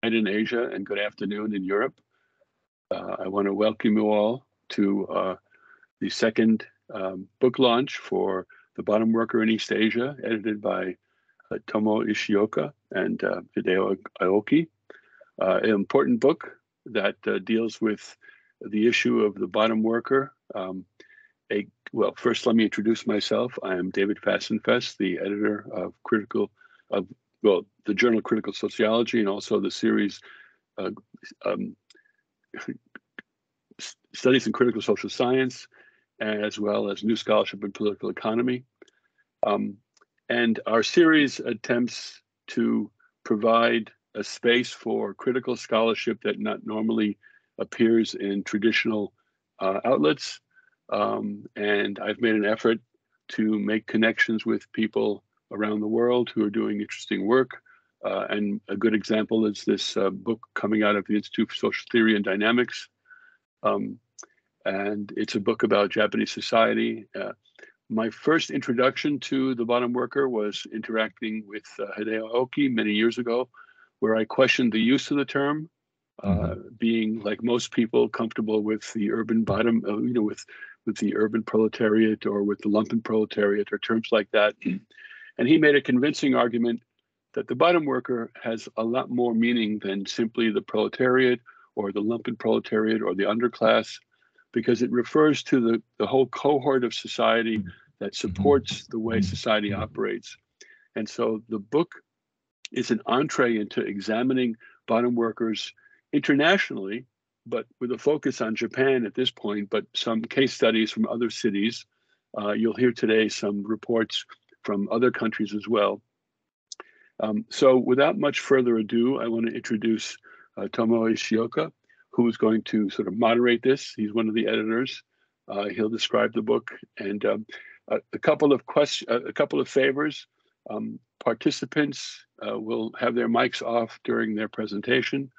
night in Asia and good afternoon in Europe. I want to welcome you all to the second book launch for The Bottom Worker in East Asia, edited by Ishioka and Hideo Aoki. An important book that deals with the issue of the bottom worker. Well, first let me introduce myself. I am David Fassenfest, the editor of the journal Critical Sociology, and also the series Studies in Critical Social Science, as well as New Scholarship in Political Economy. And our series attempts to provide a space for critical scholarship that not normally appears in traditional outlets. And I've made an effort to make connections with people around the world who are doing interesting work. And a good example is this book coming out of the Institute for Social Theory and Dynamics. And it's a book about Japanese society. My first introduction to the bottom worker was interacting with Hideo Aoki many years ago, where I questioned the use of the term, being, like most people, comfortable with the urban bottom, with the urban proletariat or with the lumpen proletariat or terms like that. And he made a convincing argument that the bottom worker has a lot more meaning than simply the proletariat or the lumpen proletariat or the underclass, because it refers to the whole cohort of society that supports the way society operates. And so the book is an entree into examining bottom workers internationally, but with a focus on Japan at this point, but some case studies from other cities. You'll hear today some reports from other countries as well. So without much further ado, I want to introduce Tomonori Ishioka, who is going to sort of moderate this. He's one of the editors. He'll describe the book, and a couple of favors. Participants will have their mics off during their presentation,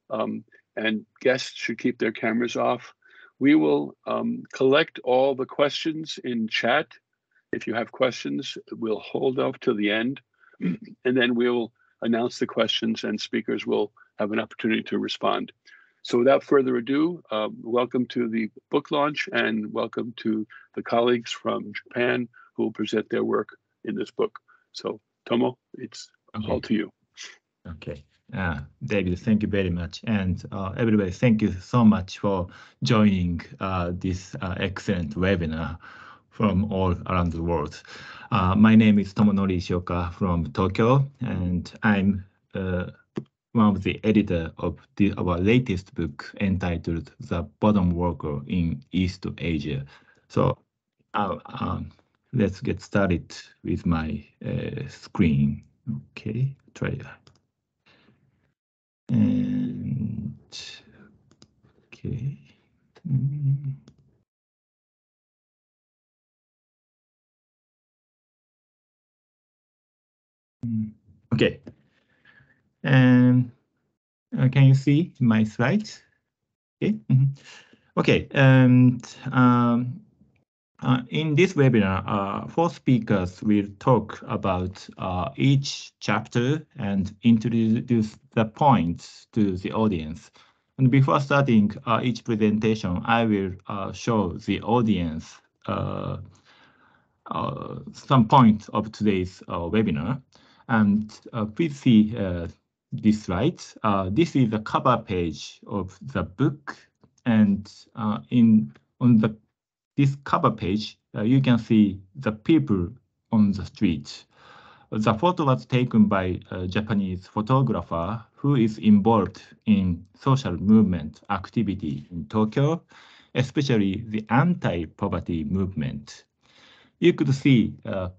and guests should keep their cameras off. We will collect all the questions in chat. If you have questions, we'll hold off till the end, and then we'll announce the questions, and speakers will have an opportunity to respond. So without further ado, welcome to the book launch, and welcome to the colleagues from Japan who will present their work in this book. So Tomo, it's all to you. Okay. David, thank you very much. And everybody, thank you so much for joining this excellent webinar from all around the world. My name is Tomonori Ishioka from Tokyo, and I'm one of the editor of our latest book entitled The Bottom Worker in East Asia. So let's get started with my screen. Okay, try that. And okay. Okay. And can you see my slides? Okay. Okay. And in this webinar, 4 speakers will talk about each chapter and introduce the points to the audience. And before starting each presentation, I will show the audience some points of today's webinar. And please see this slide. This is the cover page of the book, and on this cover page, you can see the people on the street. The photo was taken by a Japanese photographer who is involved in social movement activity in Tokyo, especially the anti-poverty movement. You could see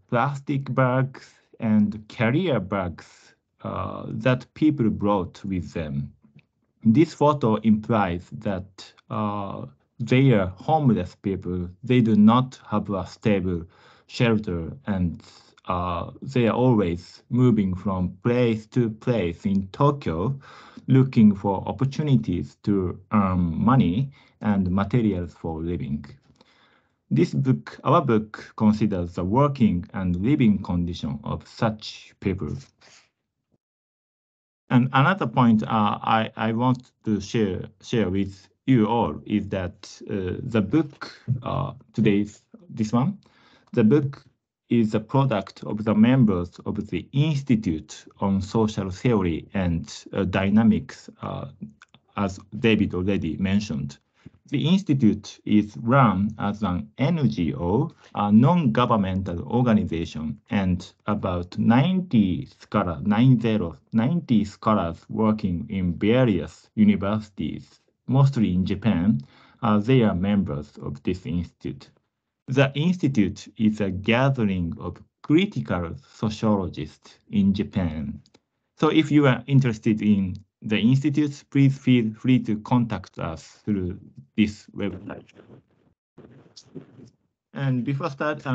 plastic bags and carrier bags that people brought with them. This photo implies that they are homeless people. They do not have a stable shelter, and they are always moving from place to place in Tokyo, looking for opportunities to earn money and materials for living. This book, our book, considers the working and living condition of such people. And another point I want to share with you all is that the book this one, the book is a product of the members of the Institute on Social Theory and Dynamics, as David already mentioned. The Institute is run as an NGO, a non-governmental organization, and about 90 scholars working in various universities, mostly in Japan, they are members of this institute. The institute is a gathering of critical sociologists in Japan. So if you are interested in the institute, please feel free to contact us through this website. And before start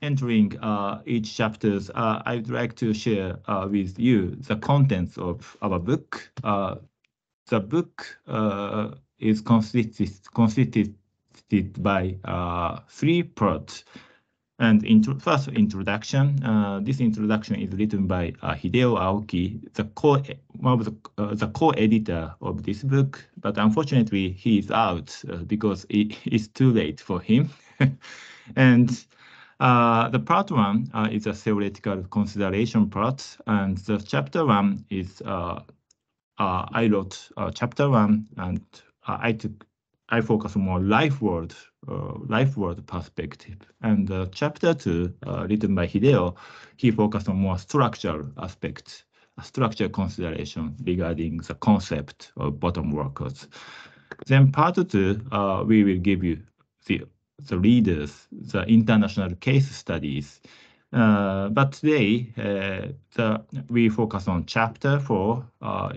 entering each chapters, I'd like to share with you the contents of our book. The book is constituted by 3 parts. And first introduction. This introduction is written by Hideo Aoki, one of the co-editor of this book. But unfortunately, he is out because it is too late for him. And the part 1 is a theoretical consideration part, and the chapter 1 is I wrote chapter 1, and I focus on more life world perspective. And chapter 2, written by Hideo, he focused on more structural aspects, structural consideration regarding the concept of bottom workers. Then part 2, we will give you the readers, the international case studies. But today, we focus on chapter 4.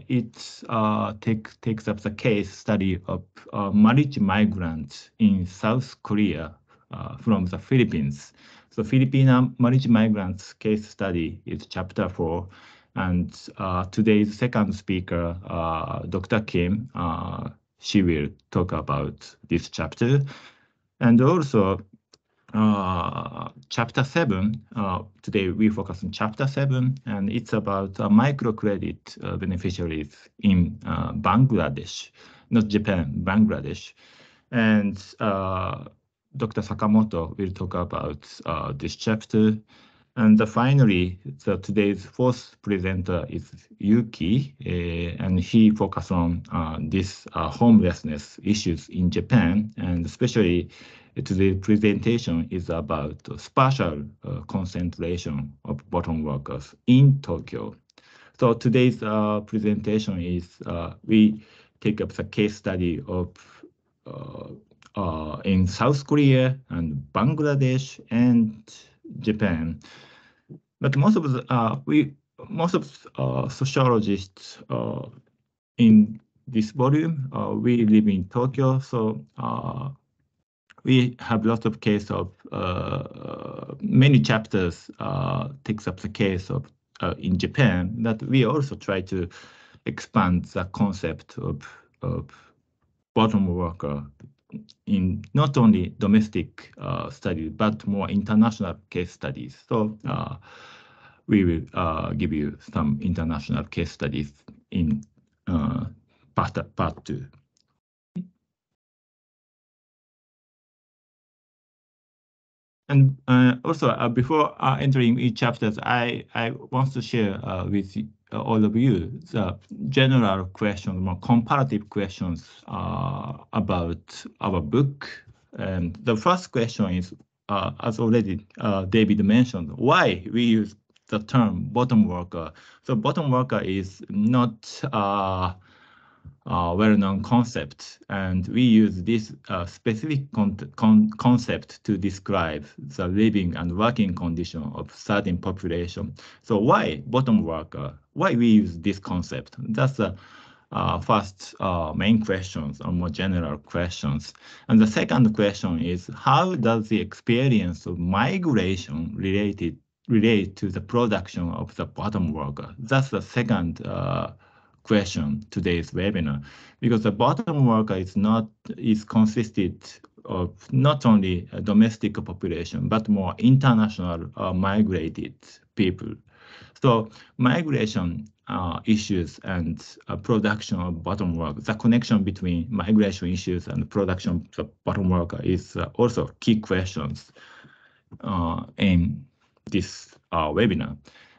It takes up the case study of marriage migrants in South Korea from the Philippines. So Filipino marriage migrants case study is chapter 4. And today's second speaker, Dr. Kim, she will talk about this chapter. And also, chapter 7, today we focus on chapter 7, and it's about microcredit beneficiaries in Bangladesh, not Japan, Bangladesh. And Dr. Sakamoto will talk about this chapter. And finally, today's fourth presenter is Yuki, and he focused on this homelessness issues in Japan, and especially today's presentation is about spatial concentration of bottom workers in Tokyo. So today's presentation is we take up the case study of in South Korea and Bangladesh and Japan. But most of sociologists in this volume, we live in Tokyo, so we have lots of case of many chapters takes up the case of in Japan, that we also try to expand the concept of bottom worker in not only domestic studies, but more international case studies. So we will give you some international case studies in part 2. And also, before entering each chapter, I want to share with all of you the general questions, more comparative questions about our book. And the first question is, as already David mentioned, why we use the term bottom worker. So bottom worker is not well-known concept, and we use this specific concept to describe the living and working condition of certain population. So why bottom worker? Why we use this concept? That's the first main questions, or more general questions. And the second question is, how does the experience of migration relate to the production of the bottom worker? That's the second question today's webinar, because the bottom worker is consisted of not only a domestic population but more international migrated people. So migration issues and production of bottom work, the connection between migration issues and production of the bottom work is also key questions in this webinar.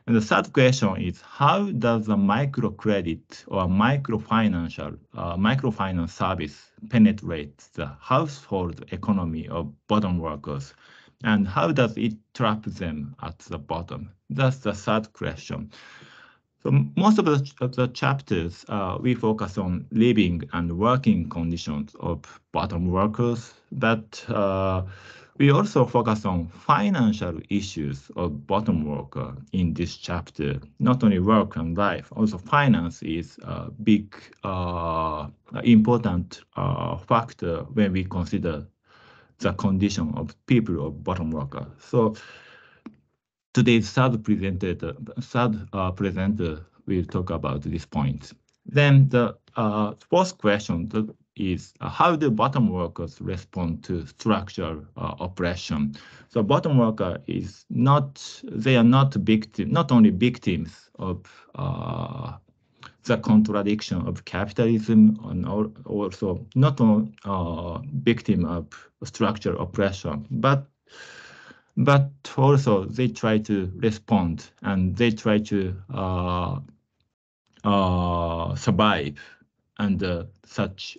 And the third question is, how does the microcredit or microfinance service penetrate the household economy of bottom workers? And how does it trap them at the bottom? That's the third question. So most of the chapters, we focus on living and working conditions of bottom workers, but we also focus on financial issues of bottom worker in this chapter. Not only work and life, also finance is a big, important factor when we consider the condition of people of bottom worker. So today's third presenter will talk about this point. Then the fourth question is, how do bottom workers respond to structural oppression? So bottom worker is they are not only victims of the contradiction of capitalism, and also not only victim of structural oppression, but also they try to respond and they try to survive under such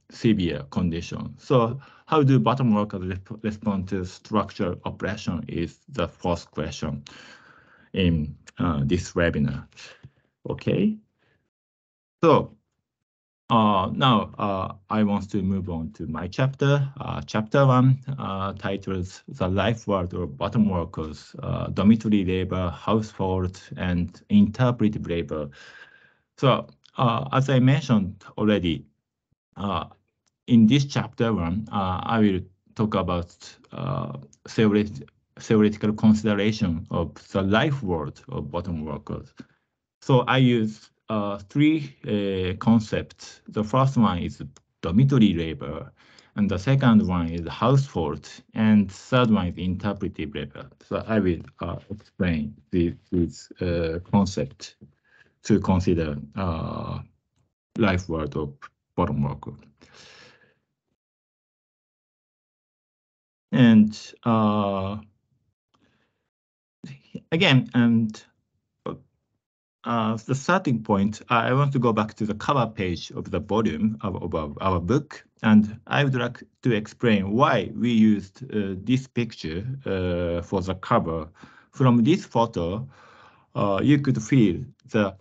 severe conditions. So how do bottom workers respond to structural oppression is the fourth question in this webinar. Okay. So now I want to move on to my chapter. Chapter 1 titles The Life World of Bottom Workers, Dormitory Labor, Household, and Interpretive Labor. So as I mentioned already, in this chapter 1, I will talk about theoretical consideration of the life world of bottom workers. So I use three concepts. The first one is dormitory labor, and the second one is household, and third one is interpretive labor. So I will explain these concepts to consider life world of bottom worker. And again, and the starting point, I want to go back to the cover page of the volume of our book, and I would like to explain why we used this picture for the cover. From this photo, you could feel the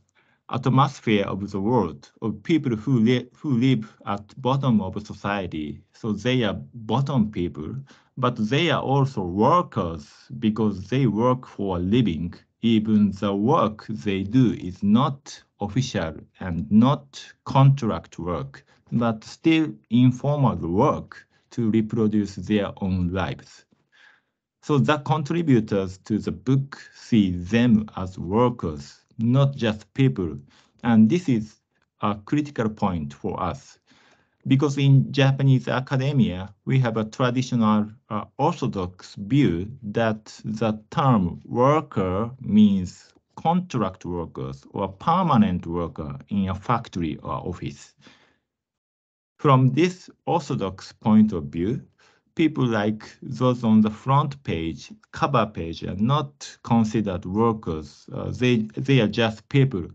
atmosphere of the world of people who live at bottom of society. So they are bottom people, but they are also workers because they work for a living. Even the work they do is not official and not contract work, but still informal work to reproduce their own lives. So the contributors to the book see them as workers, not just people. And this is a critical point for us, because in Japanese academia, we have a traditional orthodox view that the term worker means contract workers or permanent worker in a factory or office. From this orthodox point of view, people like those on the front page, cover page, are not considered workers. They are just people.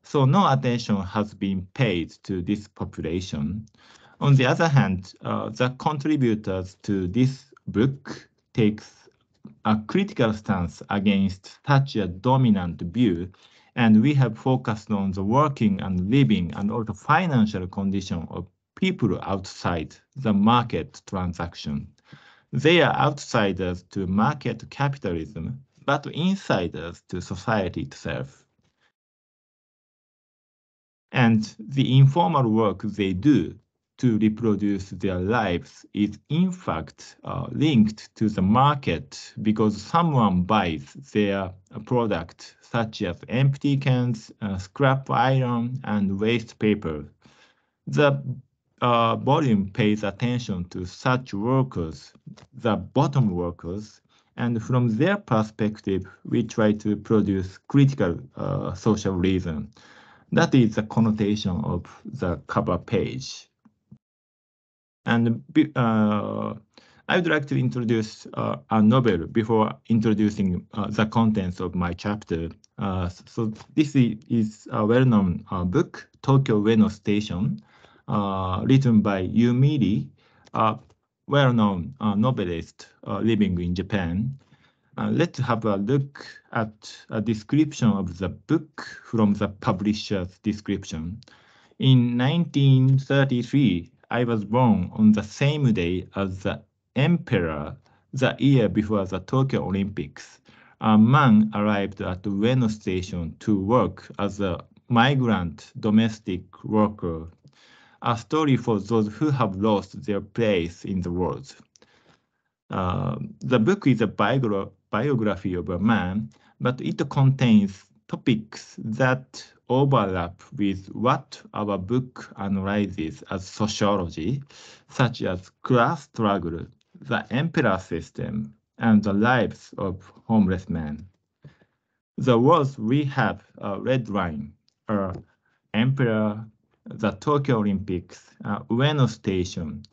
So no attention has been paid to this population. On the other hand, the contributors to this book takes a critical stance against such a dominant view, and we have focused on the working and living and also financial condition of people outside the market transaction. They are outsiders to market capitalism, but insiders to society itself. And the informal work they do to reproduce their lives is in fact linked to the market, because someone buys their product, such as empty cans, scrap iron, and waste paper. The volume pays attention to such workers, the bottom workers, and from their perspective, we try to produce critical social reason. That is the connotation of the cover page. And I would like to introduce a novel before introducing the contents of my chapter. So this is a well-known book, Tokyo Ueno Station, written by Yumiri, a well-known novelist living in Japan. Let's have a look at a description of the book from the publisher's description. In 1933, I was born on the same day as the emperor, the year before the Tokyo Olympics. A man arrived at Ueno Station to work as a migrant domestic worker. A story for those who have lost their place in the world. The book is a biography of a man, but it contains topics that overlap with what our book analyzes as sociology, such as class struggle, the emperor system, and the lives of homeless men. The words we have a red line are emperor, the Tokyo Olympics, Ueno Station,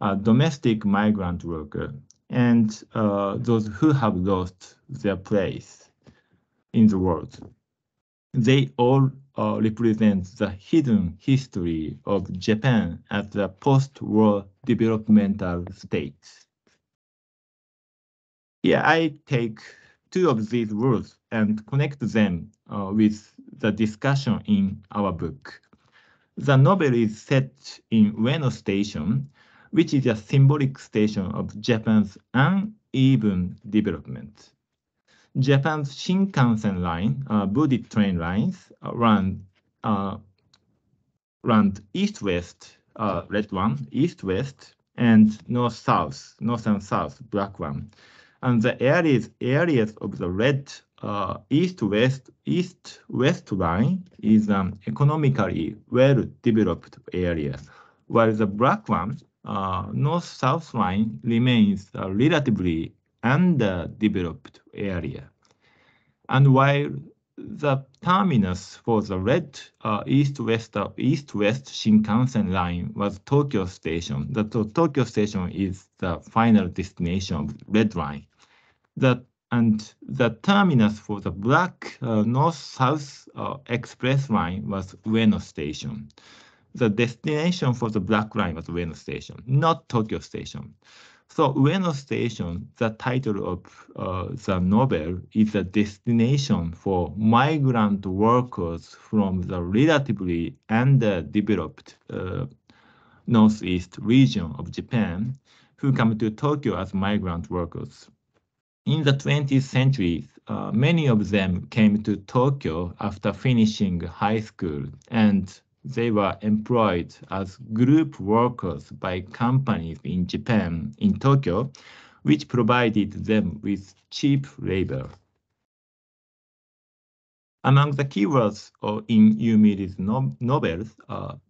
a domestic migrant worker, and those who have lost their place in the world. They all represent the hidden history of Japan as a post-war developmental state. Here I take two of these words and connect them with the discussion in our book. The novel is set in Ueno Station, which is a symbolic station of Japan's uneven development. Japan's Shinkansen line, bullet train lines, run east-west, red one, east-west, and north-south, north and south, black one. And the areas of the red east-west line is an economically well-developed area, while the black one, north-south line, remains a relatively underdeveloped area. And while the terminus for the red east-west Shinkansen line was Tokyo Station. The Tokyo Station is the final destination of red line. And the terminus for the black north-south express line was Ueno Station. The destination for the black line was Ueno Station, not Tokyo Station. So Ueno Station, the title of the novel, is a destination for migrant workers from the relatively underdeveloped northeast region of Japan who come to Tokyo as migrant workers. In the 20th century, many of them came to Tokyo after finishing high school, and they were employed as group workers by companies in Japan, in Tokyo, which provided them with cheap labor. Among the keywords in Yumiri's novels,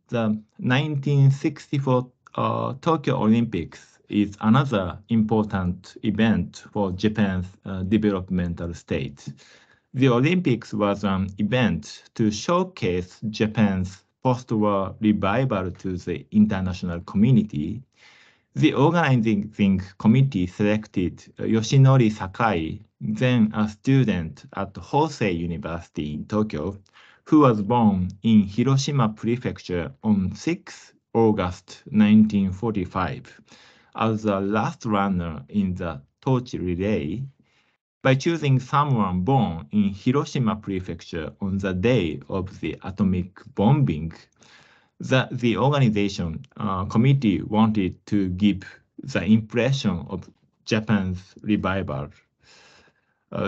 the 1964 Tokyo Olympics is another important event for Japan's developmental state. The Olympics was an event to showcase Japan's post-war revival to the international community. The organizing committee selected Yoshinori Sakai, then a student at Hosei University in Tokyo, who was born in Hiroshima Prefecture on 6 August 1945, as the last runner in the torch relay. By choosing someone born in Hiroshima Prefecture on the day of the atomic bombing, the organization committee wanted to give the impression of Japan's revival.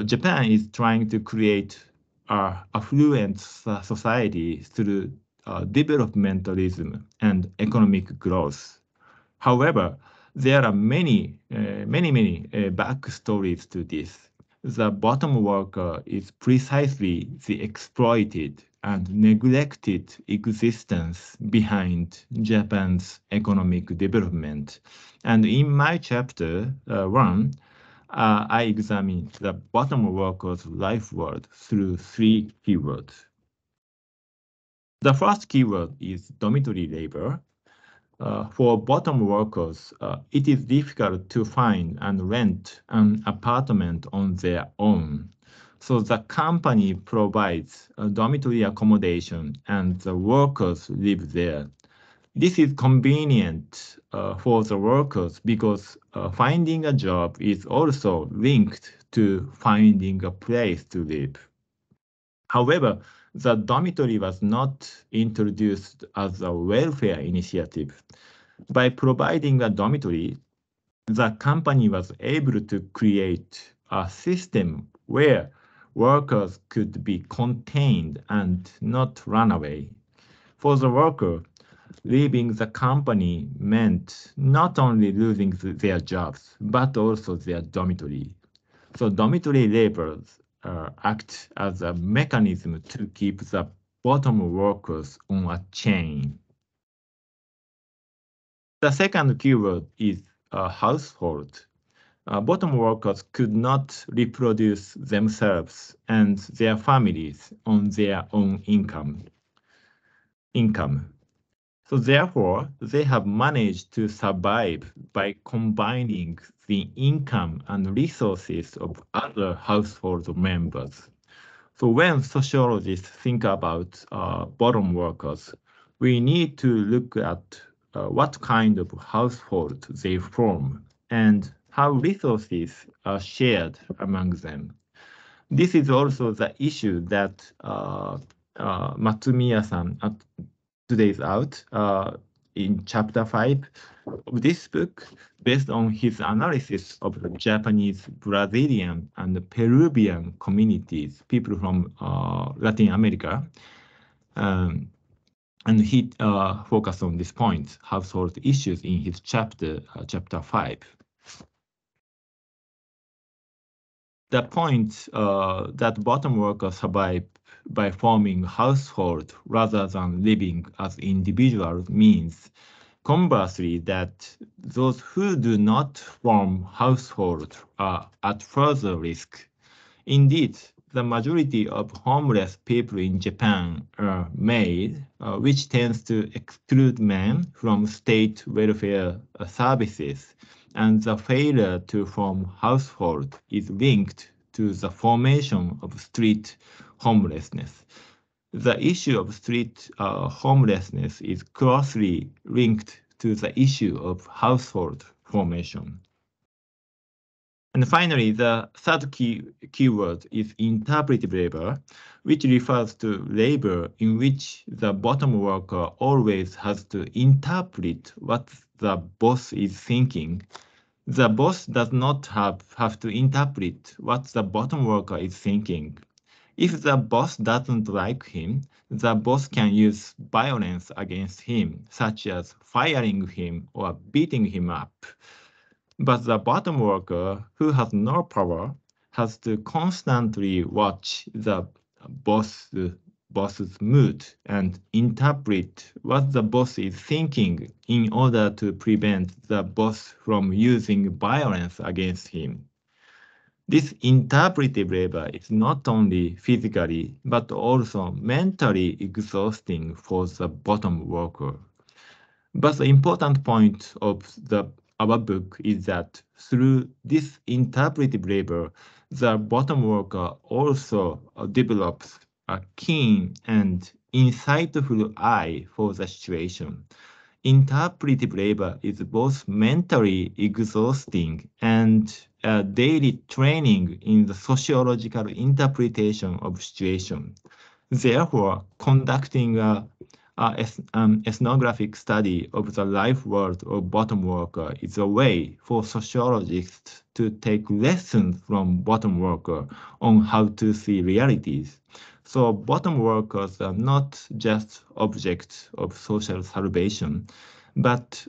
Japan is trying to create an affluent society through developmentalism and economic growth. However, there are many backstories to this. The bottom worker is precisely the exploited and neglected existence behind Japan's economic development. And in my chapter 1, I examined the bottom workers' life world through 3 keywords. The first keyword is dormitory labor. For bottom workers, it is difficult to find and rent an apartment on their own. So the company provides a dormitory accommodation and the workers live there. This is convenient for the workers because finding a job is also linked to finding a place to live. However, the dormitory was not introduced as a welfare initiative. By providing a dormitory, the company was able to create a system where workers could be contained and not run away. For the worker, leaving the company meant not only losing their jobs, but also their dormitory. So dormitory labors act as a mechanism to keep the bottom workers on a chain. The second keyword is household. Bottom workers could not reproduce themselves and their families on their own income. So therefore, they have managed to survive by combining the income and resources of other household members. So when sociologists think about bottom workers, we need to look at what kind of household they form and how resources are shared among them. This is also the issue that Matsumiya-san at today's out in chapter 5 of this book, based on his analysis of the Japanese, Brazilian, and Peruvian communities, people from Latin America. And he focused on this point, household issues, in his chapter 5. The point that bottom workers survive by forming household rather than living as individuals means, conversely, that those who do not form household are at further risk. Indeed, the majority of homeless people in Japan are male, which tends to exclude men from state welfare services, and the failure to form household is linked to the formation of street homelessness. The issue of street homelessness is closely linked to the issue of household formation. And finally, the third keyword is interpretive labor, which refers to labor in which the bottom worker always has to interpret what the boss is thinking. The boss does not have to interpret what the bottom worker is thinking. If the boss doesn't like him, the boss can use violence against him, such as firing him or beating him up. But the bottom worker, who has no power, has to constantly watch the boss's mood and interpret what the boss is thinking in order to prevent the boss from using violence against him. This interpretive labor is not only physically, but also mentally exhausting for the bottom worker. But the important point of our book is that through this interpretive labor, the bottom worker also develops a keen and insightful eye for the situation. Interpretive labor is both mentally exhausting and a daily training in the sociological interpretation of situation. Therefore, conducting an ethnographic study of the life world of bottom worker is a way for sociologists to take lessons from bottom worker on how to see realities. So bottom workers are not just objects of social salvation, but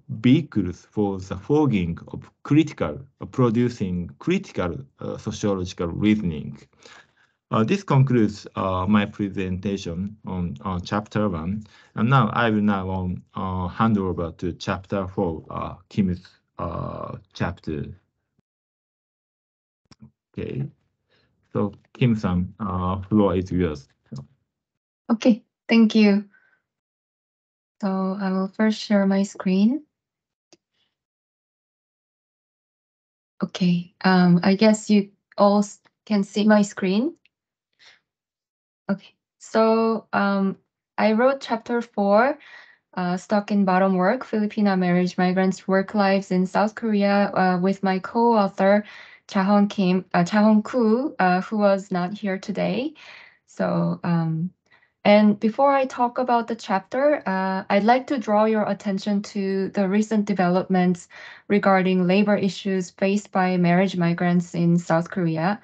vehicles for the forging of producing critical sociological reasoning. This concludes my presentation on chapter 1. And now I will hand over to chapter 4, Kim's chapter. Okay. So Kim-san, floor is yours. Okay, thank you. So I will first share my screen. Okay, I guess you all can see my screen. Okay, so I wrote chapter 4, Stuck in Bottom Work, Filipina Marriage Migrants' Work Lives in South Korea, with my co-author, Cha-Hong Koo, who was not here today. So, and before I talk about the chapter, I'd like to draw your attention to the recent developments regarding labor issues faced by marriage migrants in South Korea.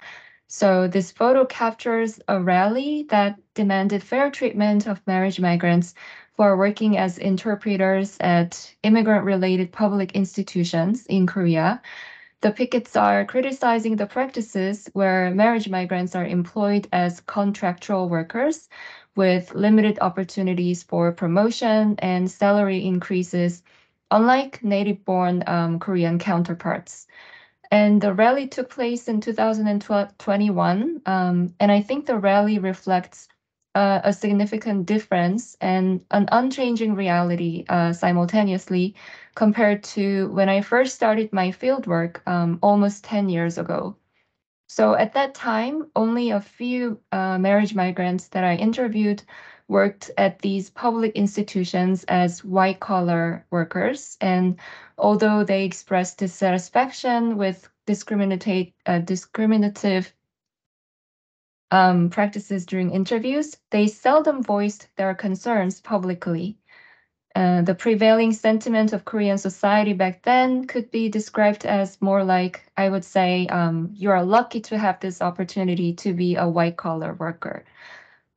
So this photo captures a rally that demanded fair treatment of marriage migrants who are working as interpreters at immigrant-related public institutions in Korea. The pickets are criticizing the practices where marriage migrants are employed as contractual workers with limited opportunities for promotion and salary increases, unlike native-born Korean counterparts. And the rally took place in 2021, and I think the rally reflects a significant difference and an unchanging reality simultaneously compared to when I first started my fieldwork almost 10 years ago. So at that time, only a few marriage migrants that I interviewed worked at these public institutions as white-collar workers. And although they expressed dissatisfaction with discriminative practices during interviews, they seldom voiced their concerns publicly. The prevailing sentiment of Korean society back then could be described as more like, I would say, you are lucky to have this opportunity to be a white-collar worker.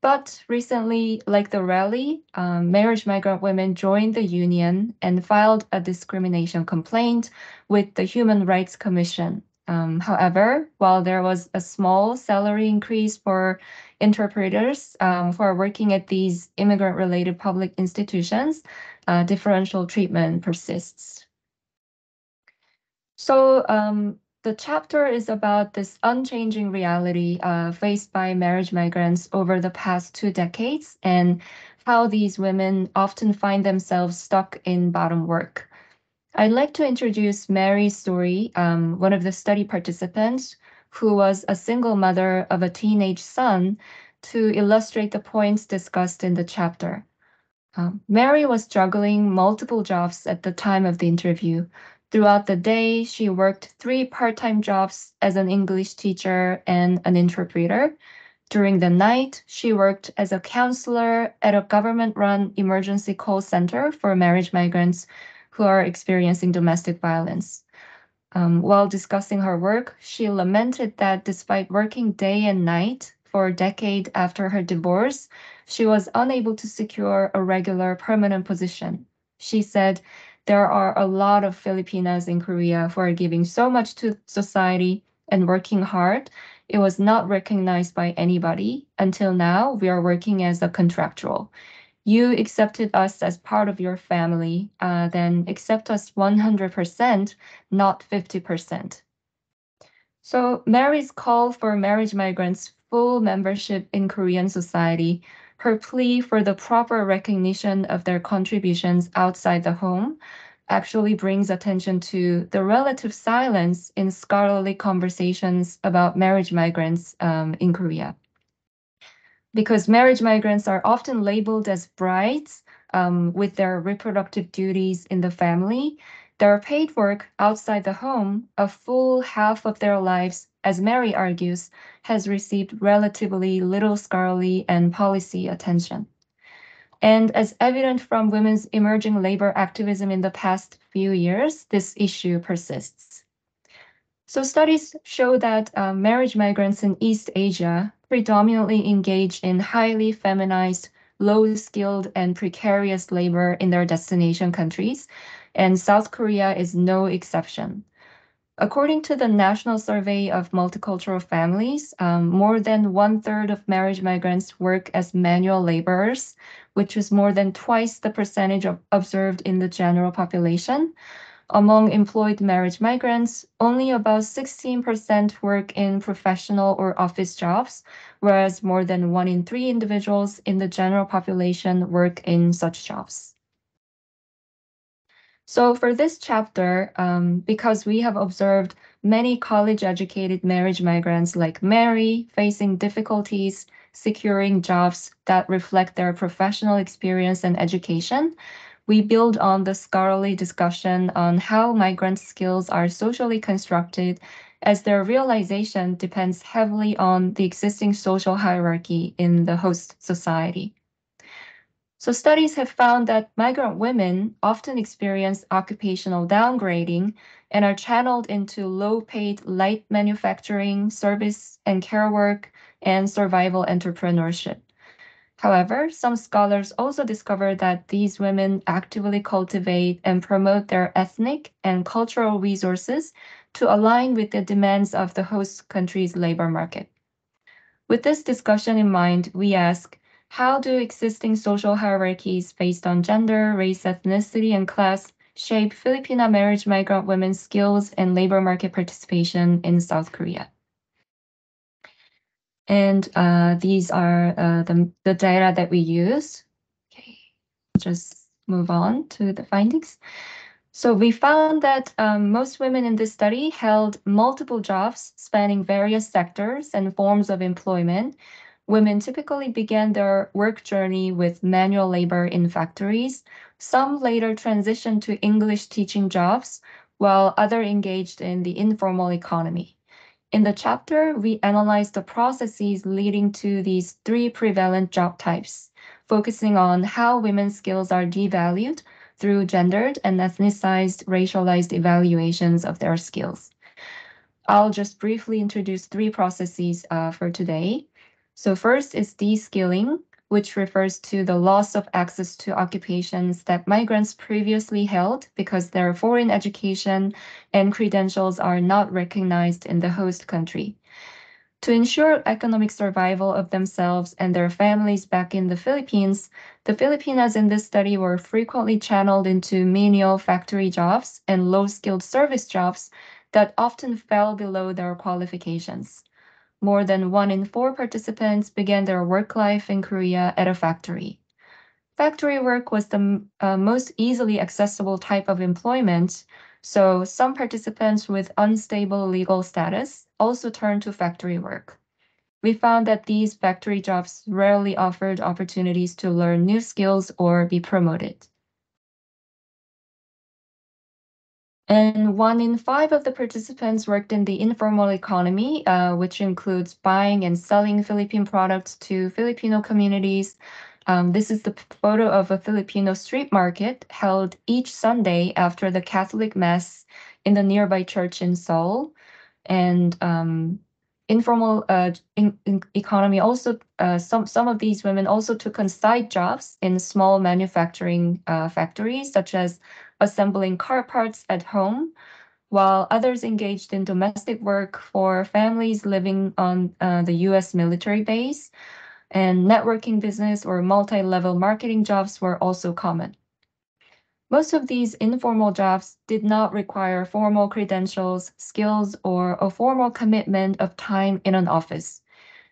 But recently, like the rally, marriage migrant women joined the union and filed a discrimination complaint with the Human Rights Commission. However, while there was a small salary increase for interpreters who are working at these immigrant-related public institutions, differential treatment persists. So the chapter is about this unchanging reality faced by marriage migrants over the past 2 decades and how these women often find themselves stuck in bottom work. I'd like to introduce Mary's story, one of the study participants who was a single mother of a teenage son, to illustrate the points discussed in the chapter. Mary was juggling multiple jobs at the time of the interview. Throughout the day, she worked 3 part-time jobs as an English teacher and an interpreter. During the night, she worked as a counselor at a government-run emergency call center for marriage migrants who are experiencing domestic violence. While discussing her work, she lamented that despite working day and night for a decade after her divorce, she was unable to secure a regular permanent position. She said, there are a lot of Filipinas in Korea who are giving so much to society and working hard. It was not recognized by anybody. Until now, we are working as a contractual. You accepted us as part of your family, then accept us 100%, not 50%. So Mary's call for marriage migrants' full membership in Korean society, her plea for the proper recognition of their contributions outside the home, actually brings attention to the relative silence in scholarly conversations about marriage migrants in Korea. Because marriage migrants are often labeled as brides with their reproductive duties in the family, their paid work outside the home, a full half of their lives, as Mary argues, has received relatively little scholarly and policy attention. And as evident from women's emerging labor activism in the past few years, this issue persists. So studies show that marriage migrants in East Asia predominantly engage in highly feminized, low-skilled, and precarious labor in their destination countries, and South Korea is no exception. According to the National Survey of Multicultural Families, more than 1/3 of marriage migrants work as manual laborers, which is more than twice the percentage observed in the general population. Among employed marriage migrants, only about 16% work in professional or office jobs, whereas more than 1 in 3 individuals in the general population work in such jobs. So for this chapter, because we have observed many college-educated marriage migrants like Mary facing difficulties securing jobs that reflect their professional experience and education, we build on the scholarly discussion on how migrant skills are socially constructed, as their realization depends heavily on the existing social hierarchy in the host society. So studies have found that migrant women often experience occupational downgrading and are channeled into low-paid light manufacturing, service and care work, and survival entrepreneurship. However, some scholars also discover that these women actively cultivate and promote their ethnic and cultural resources to align with the demands of the host country's labor market. With this discussion in mind, we ask, how do existing social hierarchies based on gender, race, ethnicity, and class shape Filipina marriage migrant women's skills and labor market participation in South Korea? And these are the data that we use. Okay, just move on to the findings. So we found that most women in this study held multiple jobs spanning various sectors and forms of employment. Women typically began their work journey with manual labor in factories. Some later transitioned to English teaching jobs, while others engaged in the informal economy. In the chapter, we analyzed the processes leading to these 3 prevalent job types, focusing on how women's skills are devalued through gendered and ethnicized, racialized evaluations of their skills. I'll just briefly introduce 3 processes for today. So first is de-skilling, which refers to the loss of access to occupations that migrants previously held because their foreign education and credentials are not recognized in the host country. To ensure economic survival of themselves and their families back in the Philippines, the Filipinas in this study were frequently channeled into menial factory jobs and low-skilled service jobs that often fell below their qualifications. More than 1 in 4 participants began their work life in Korea at a factory. Factory work was the most easily accessible type of employment, so some participants with unstable legal status also turned to factory work. We found that these factory jobs rarely offered opportunities to learn new skills or be promoted. And 1 in 5 of the participants worked in the informal economy, which includes buying and selling Philippine products to Filipino communities. This is the photo of a Filipino street market held each Sunday after the Catholic Mass in the nearby church in Seoul. And informal economy also, some of these women also took on side jobs in small manufacturing factories, such as assembling car parts at home, while others engaged in domestic work for families living on the US military base, and networking business or multi-level marketing jobs were also common. Most of these informal jobs did not require formal credentials, skills, or a formal commitment of time in an office.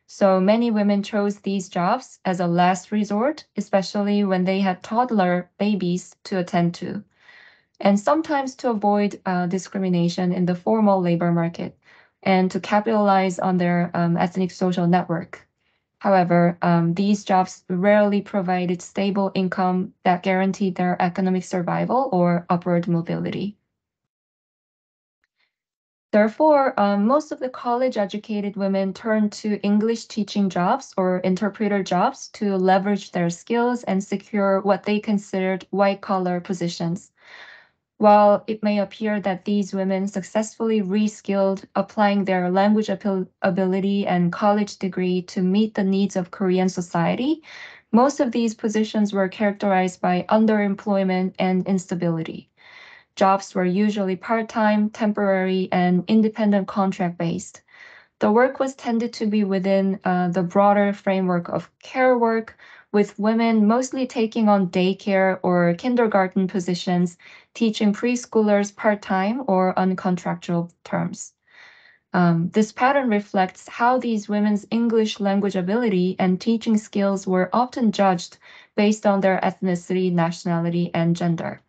So many women chose these jobs as a last resort, especially when they had toddler babies to attend to, and sometimes to avoid discrimination in the formal labor market and to capitalize on their ethnic social network. However, these jobs rarely provided stable income that guaranteed their economic survival or upward mobility. Therefore, most of the college-educated women turned to English teaching jobs or interpreter jobs to leverage their skills and secure what they considered white-collar positions. While it may appear that these women successfully re-skilled, applying their language ability and college degree to meet the needs of Korean society, most of these positions were characterized by underemployment and instability. Jobs were usually part-time, temporary, and independent contract-based. The work was tended to be within the broader framework of care work, with women mostly taking on daycare or kindergarten positions, teaching preschoolers part-time or on contractual terms. This pattern reflects how these women's English language ability and teaching skills were often judged based on their ethnicity, nationality, and gender.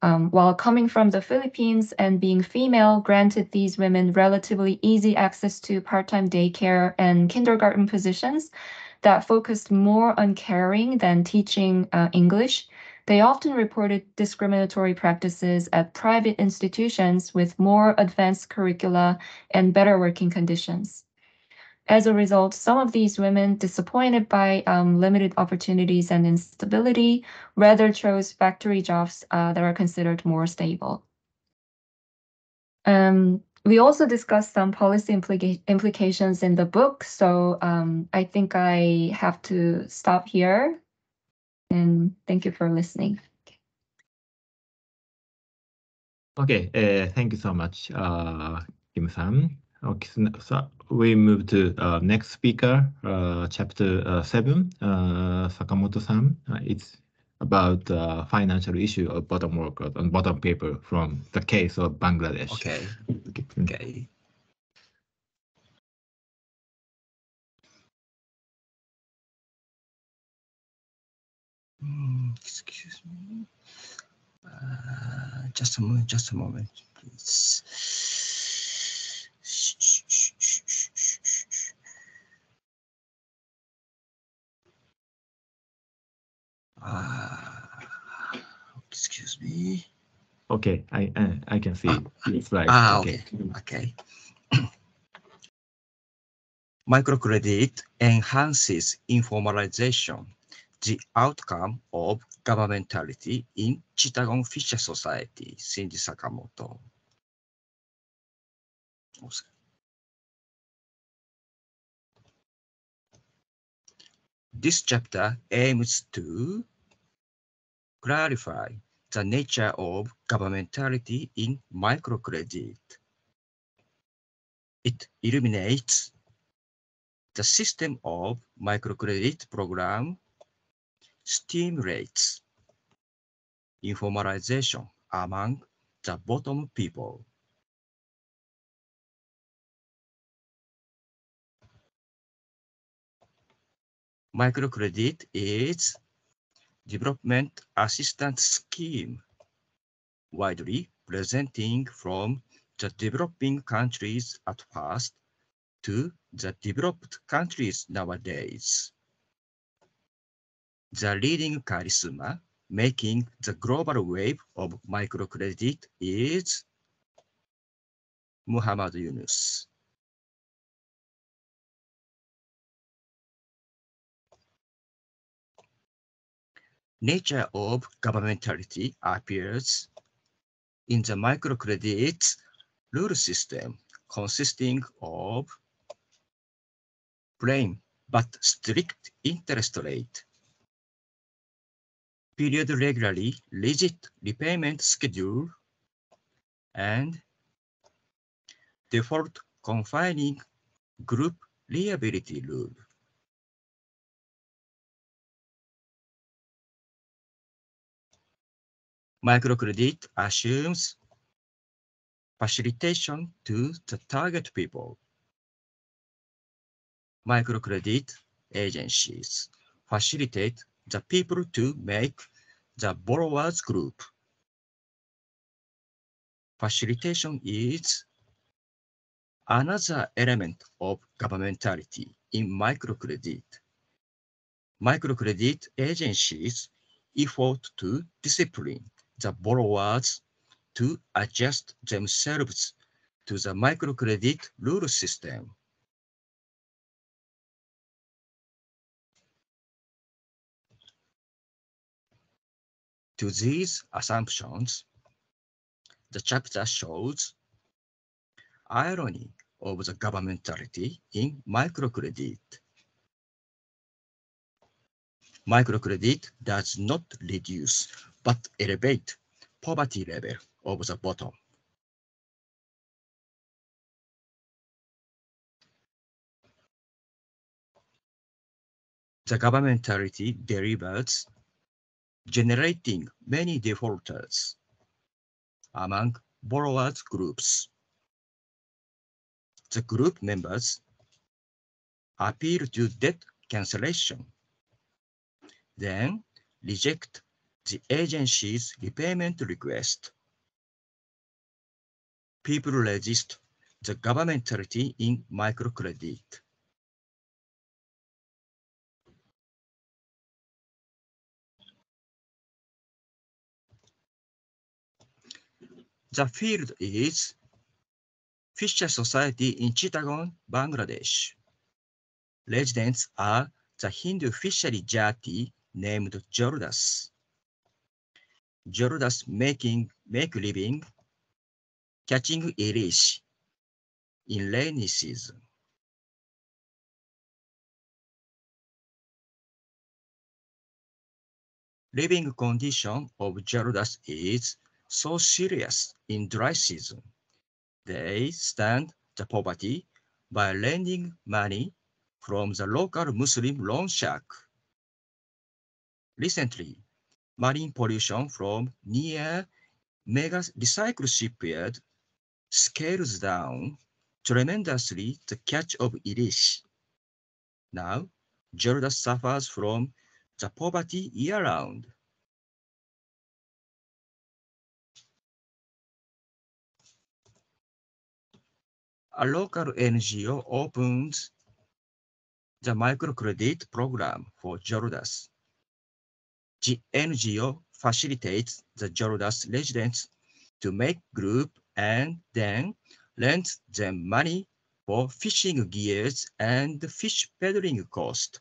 While coming from the Philippines and being female granted these women relatively easy access to part-time daycare and kindergarten positions that focused more on caring than teaching English, they often reported discriminatory practices at private institutions with more advanced curricula and better working conditions. As a result, some of these women, disappointed by limited opportunities and instability, rather chose factory jobs that are considered more stable. We also discussed some policy implications in the book, so I think I have to stop here. And thank you for listening. Okay, thank you so much, Kim-san. Okay, so we move to next speaker, chapter 7, Sakamoto-san. It's about financial issue of bottom workers on bottom paper from the case of Bangladesh. Okay. Okay. Excuse me. Just a moment, please. Excuse me. Okay, I can see it's right. Okay. Okay. Microcredit enhances informalization, the outcome of governmentality in Chittagong Fisher Society, Shinji Sakamoto. This chapter aims to clarify the nature of governmentality in microcredit. It illuminates the system of microcredit program stimulates informalization among the bottom people. Microcredit is development assistance scheme widely presenting from the developing countries at first to the developed countries nowadays. The leading charisma making the global wave of microcredit is Muhammad Yunus. Nature of governmentality appears in the microcredit rule system consisting of plain but strict interest rate, period regularly rigid repayment schedule, and default confining group liability rule. Microcredit assumes facilitation to the target people. Microcredit agencies facilitate the people to make the borrower's group. Facilitation is another element of governmentality in microcredit. Microcredit agencies effort to discipline the borrowers to adjust themselves to the microcredit rule system. To these assumptions, the chapter shows irony of the governmentality in microcredit. Microcredit does not reduce but elevate poverty level of the bottom. The governmentality delivers, generating many defaulters among borrowers groups. The group members appeal to debt cancellation, then reject the agency's repayment request. People resist the governmentality in microcredit. The field is Fisher Society in Chittagong, Bangladesh. Residents are the Hindu fishery jati named Jordas. Jordas make living catching irish in rainy season. Living condition of Jordas is so serious in dry season. They stand the poverty by lending money from the local Muslim loan shark. Recently, marine pollution from near mega recycle shipyard scales down tremendously the catch of irish. Now, Jordas suffers from the poverty year-round. A local NGO opens the microcredit program for Jordas. The NGO facilitates the Jordas residents to make group and then lends them money for fishing gears and fish peddling cost.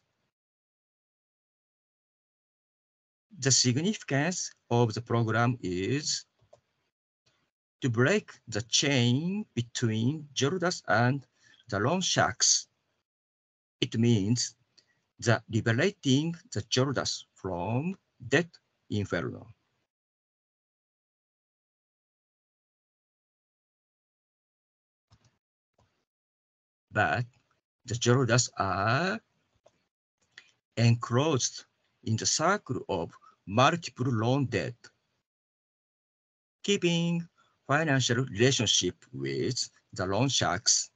The significance of the program is to break the chain between Jordas and the loan sharks. It means the liberating the Jordas from debt inferno. But the Jordas are enclosed in the circle of multiple loan debt, keeping financial relationship with the loan sharks.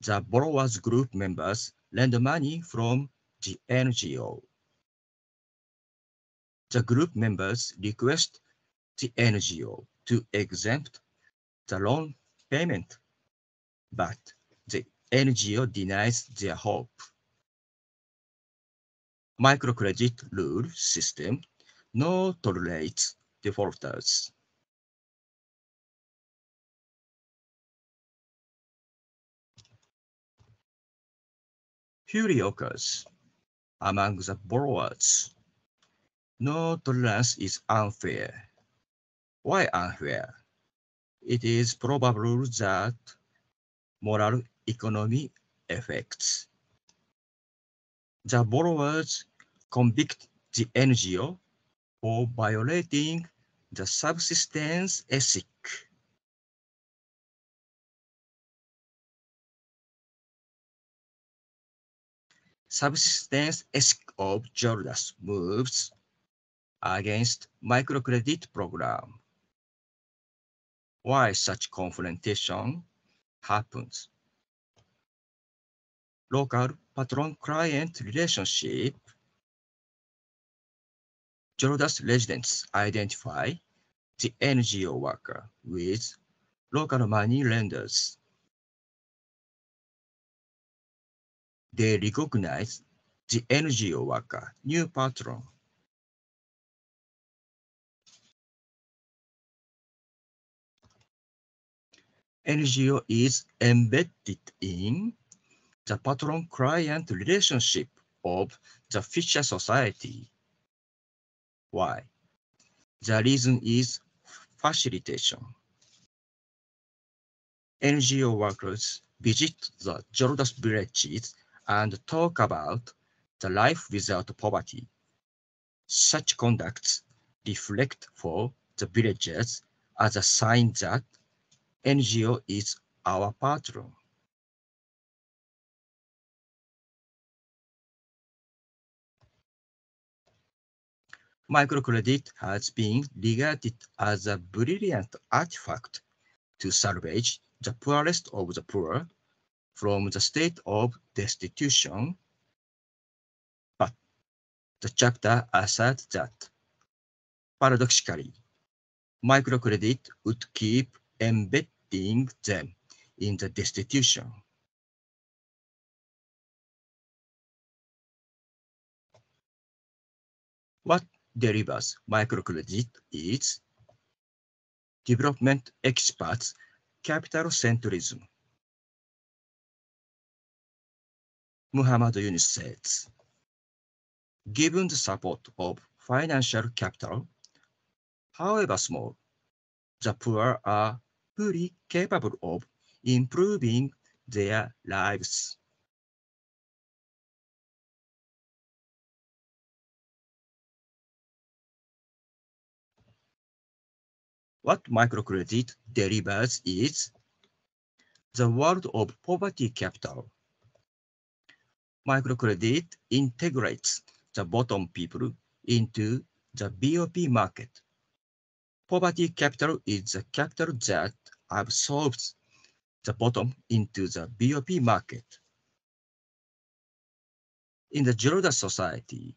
The borrowers group members lend money from the NGO. The group members request the NGO to exempt the loan payment, but the NGO denies their hope. Microcredit rule system no tolerates defaulters. Fury occurs among the borrowers. No tolerance is unfair. Why unfair? It is probable that moral economy effects. The borrowers convict the NGO for violating the subsistence ethic. Subsistence ethic of Jordas moves against microcredit program. Why such confrontation happens? Local patron-client relationship. Jordas residents identify the NGO worker with local money lenders. They recognize the NGO worker, new patron. NGO is embedded in the patron-client relationship of the Fisher Society. Why? The reason is facilitation. NGO workers visit the Jordas villages and talk about the life without poverty. Such conducts reflect for the villagers as a sign that NGO is our patron. Microcredit has been regarded as a brilliant artifact to salvage the poorest of the poor from the state of destitution, but the chapter asserts that, paradoxically, microcredit would keep embedding them in the destitution. What delivers microcredit is development experts' capital-centrism. Muhammad Yunus says, given the support of financial capital, however small, the poor are fully capable of improving their lives. What microcredit delivers is the world of poverty capital. Microcredit integrates the bottom people into the BOP market. Poverty capital is the capital that absorbs the bottom into the BOP market. In the Giroda society,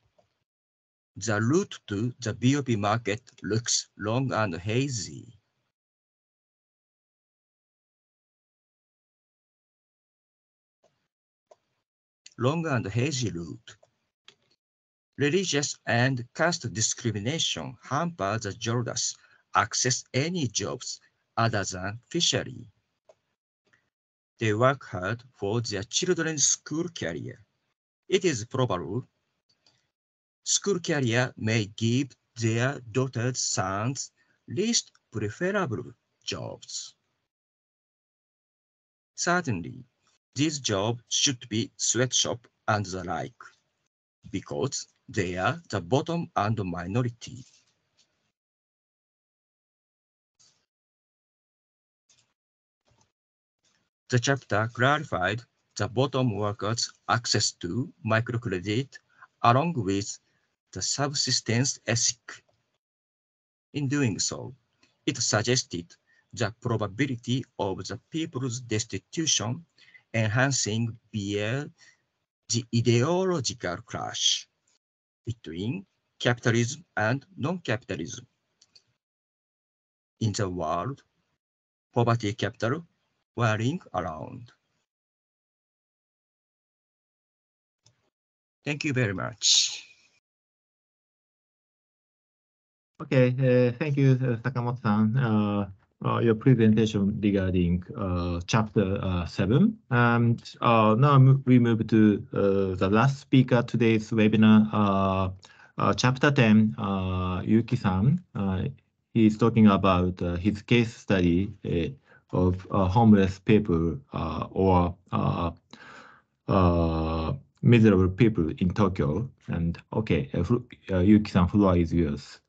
the route to the BOP market looks long and hazy. Long and hazy route. Religious and caste discrimination hamper the Girodas access any jobs other than fishery. They work hard for their children's school career. It is probable school career may give their daughters' sons least preferable jobs. Certainly, these jobs should be sweatshop and the like, because they are the bottom and minority. The chapter clarified the bottom workers' access to microcredit along with the subsistence ethic. In doing so, it suggested the probability of the people's destitution enhancing via the ideological clash between capitalism and non-capitalism. In the world, poverty capital whirling around. Thank you very much. Okay, thank you, Sakamoto-san. Your presentation regarding chapter 7. And now we move to the last speaker today's webinar, chapter 10, Yuki-san. He's talking about his case study of homeless people or miserable people in Tokyo. And okay, Yuki-san, floor is yours.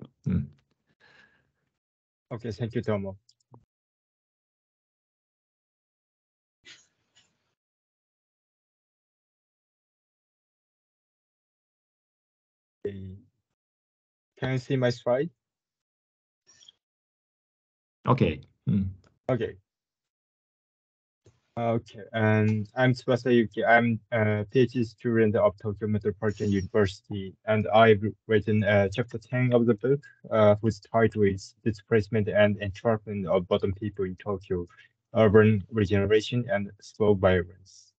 Okay, thank you, Tomo. Can you see my slide? Okay. Okay. Okay, and I'm Tsubasa Yuki. I'm a PhD student of Tokyo Metropolitan University, and I've written chapter 10 of the book, whose title is Displacement and Entrapment of Bottom People in Tokyo, Urban Regeneration and Slow Violence.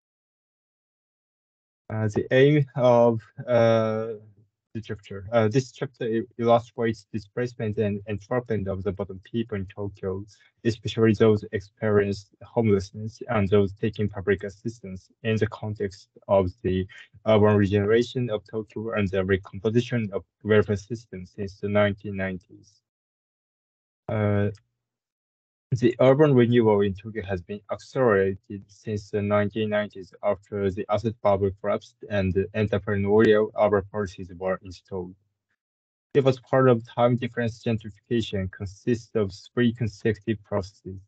The aim of this chapter illustrates displacement and entrapment of the bottom people in Tokyo, especially those experiencing homelessness and those taking public assistance in the context of the urban regeneration of Tokyo and the recomposition of welfare systems since the 1990s. The urban renewal in Tokyo has been accelerated since the 1990s after the asset bubble collapsed and the entrepreneurial urban policies were installed. It was part of time difference gentrification consists of 3 consecutive processes: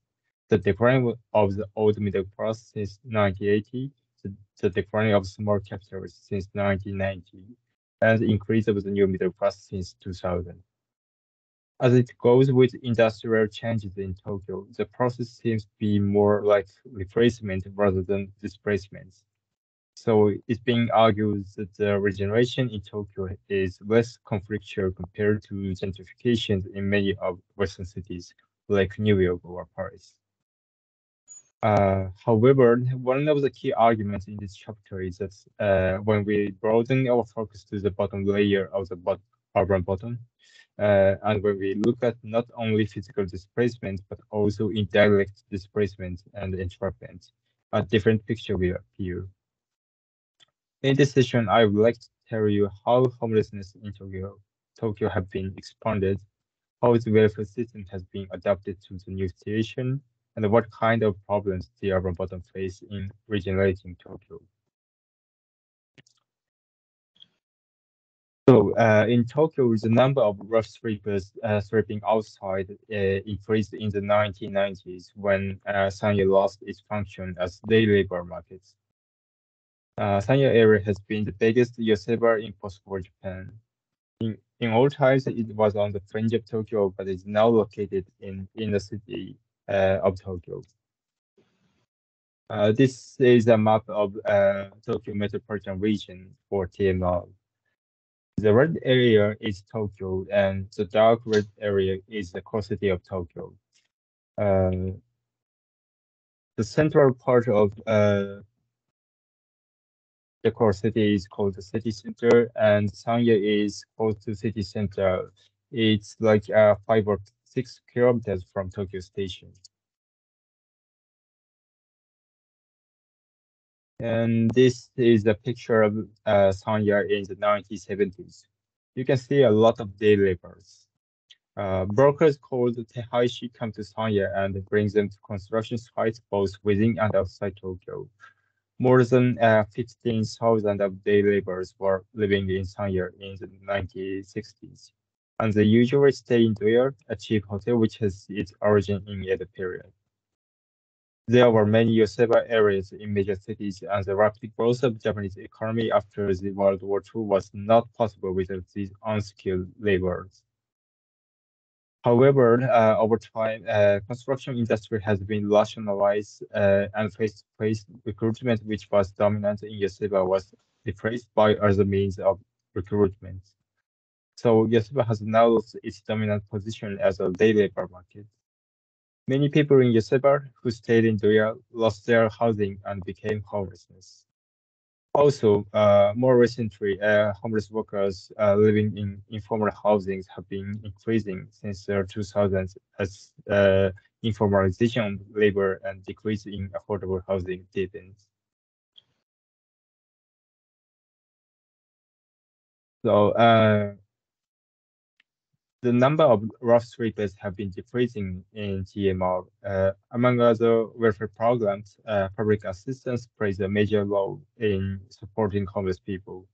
the decline of the old middle class since 1980, the decline of small capitalists since 1990, and increase of the new middle class since 2000. As it goes with industrial changes in Tokyo, the process seems to be more like replacement rather than displacement. So it's being argued that the regeneration in Tokyo is less conflictual compared to gentrifications in many of Western cities like New York or Paris. However, one of the key arguments in this chapter is that when we broaden our focus to the bottom layer of the urban bottom, and when we look at not only physical displacement, but also indirect displacement and entrapment, a different picture will appear. In this session, I would like to tell you how homelessness in Tokyo have been expanded, how the welfare system has been adapted to the new situation, and what kind of problems the urban bottom face in regenerating Tokyo. So in Tokyo, the number of rough sleepers sleeping outside increased in the 1990s when Sanya lost its function as day labor market. Sanya area has been the biggest yoseba in post-war Japan. In old times, it was on the fringe of Tokyo, but is now located in the city of Tokyo. This is a map of Tokyo metropolitan region for TMR. The red area is Tokyo, and the dark red area is the core city of Tokyo. The central part of the core city is called the city center, and Sanya is close to city center. It's like 5 or 6 kilometers from Tokyo Station. And this is a picture of Sanya in the 1970s. You can see a lot of day laborers. Brokers called Tehaishi come to Sanya and bring them to construction sites both within and outside Tokyo. More than 15,000 of day laborers were living in Sanya in the 1960s. And they usually stay in there, a cheap hotel which has its origin in Edo period. There were many yoseba areas in major cities, and the rapid growth of Japanese economy after the World War II was not possible without these unskilled laborers. However, over time, construction industry has been rationalized, and face-to-face recruitment, which was dominant in yoseba, was replaced by other means of recruitment. So yoseba has now lost its dominant position as a day labor market. Many people in yoseba who stayed in Doya lost their housing and became homelessness. Also, more recently, homeless workers living in informal housings have been increasing since the 2000s as informalization of labor and decrease in affordable housing deepens. So the number of rough sleepers have been decreasing in TMR. Among other welfare programs, public assistance plays a major role in supporting homeless people.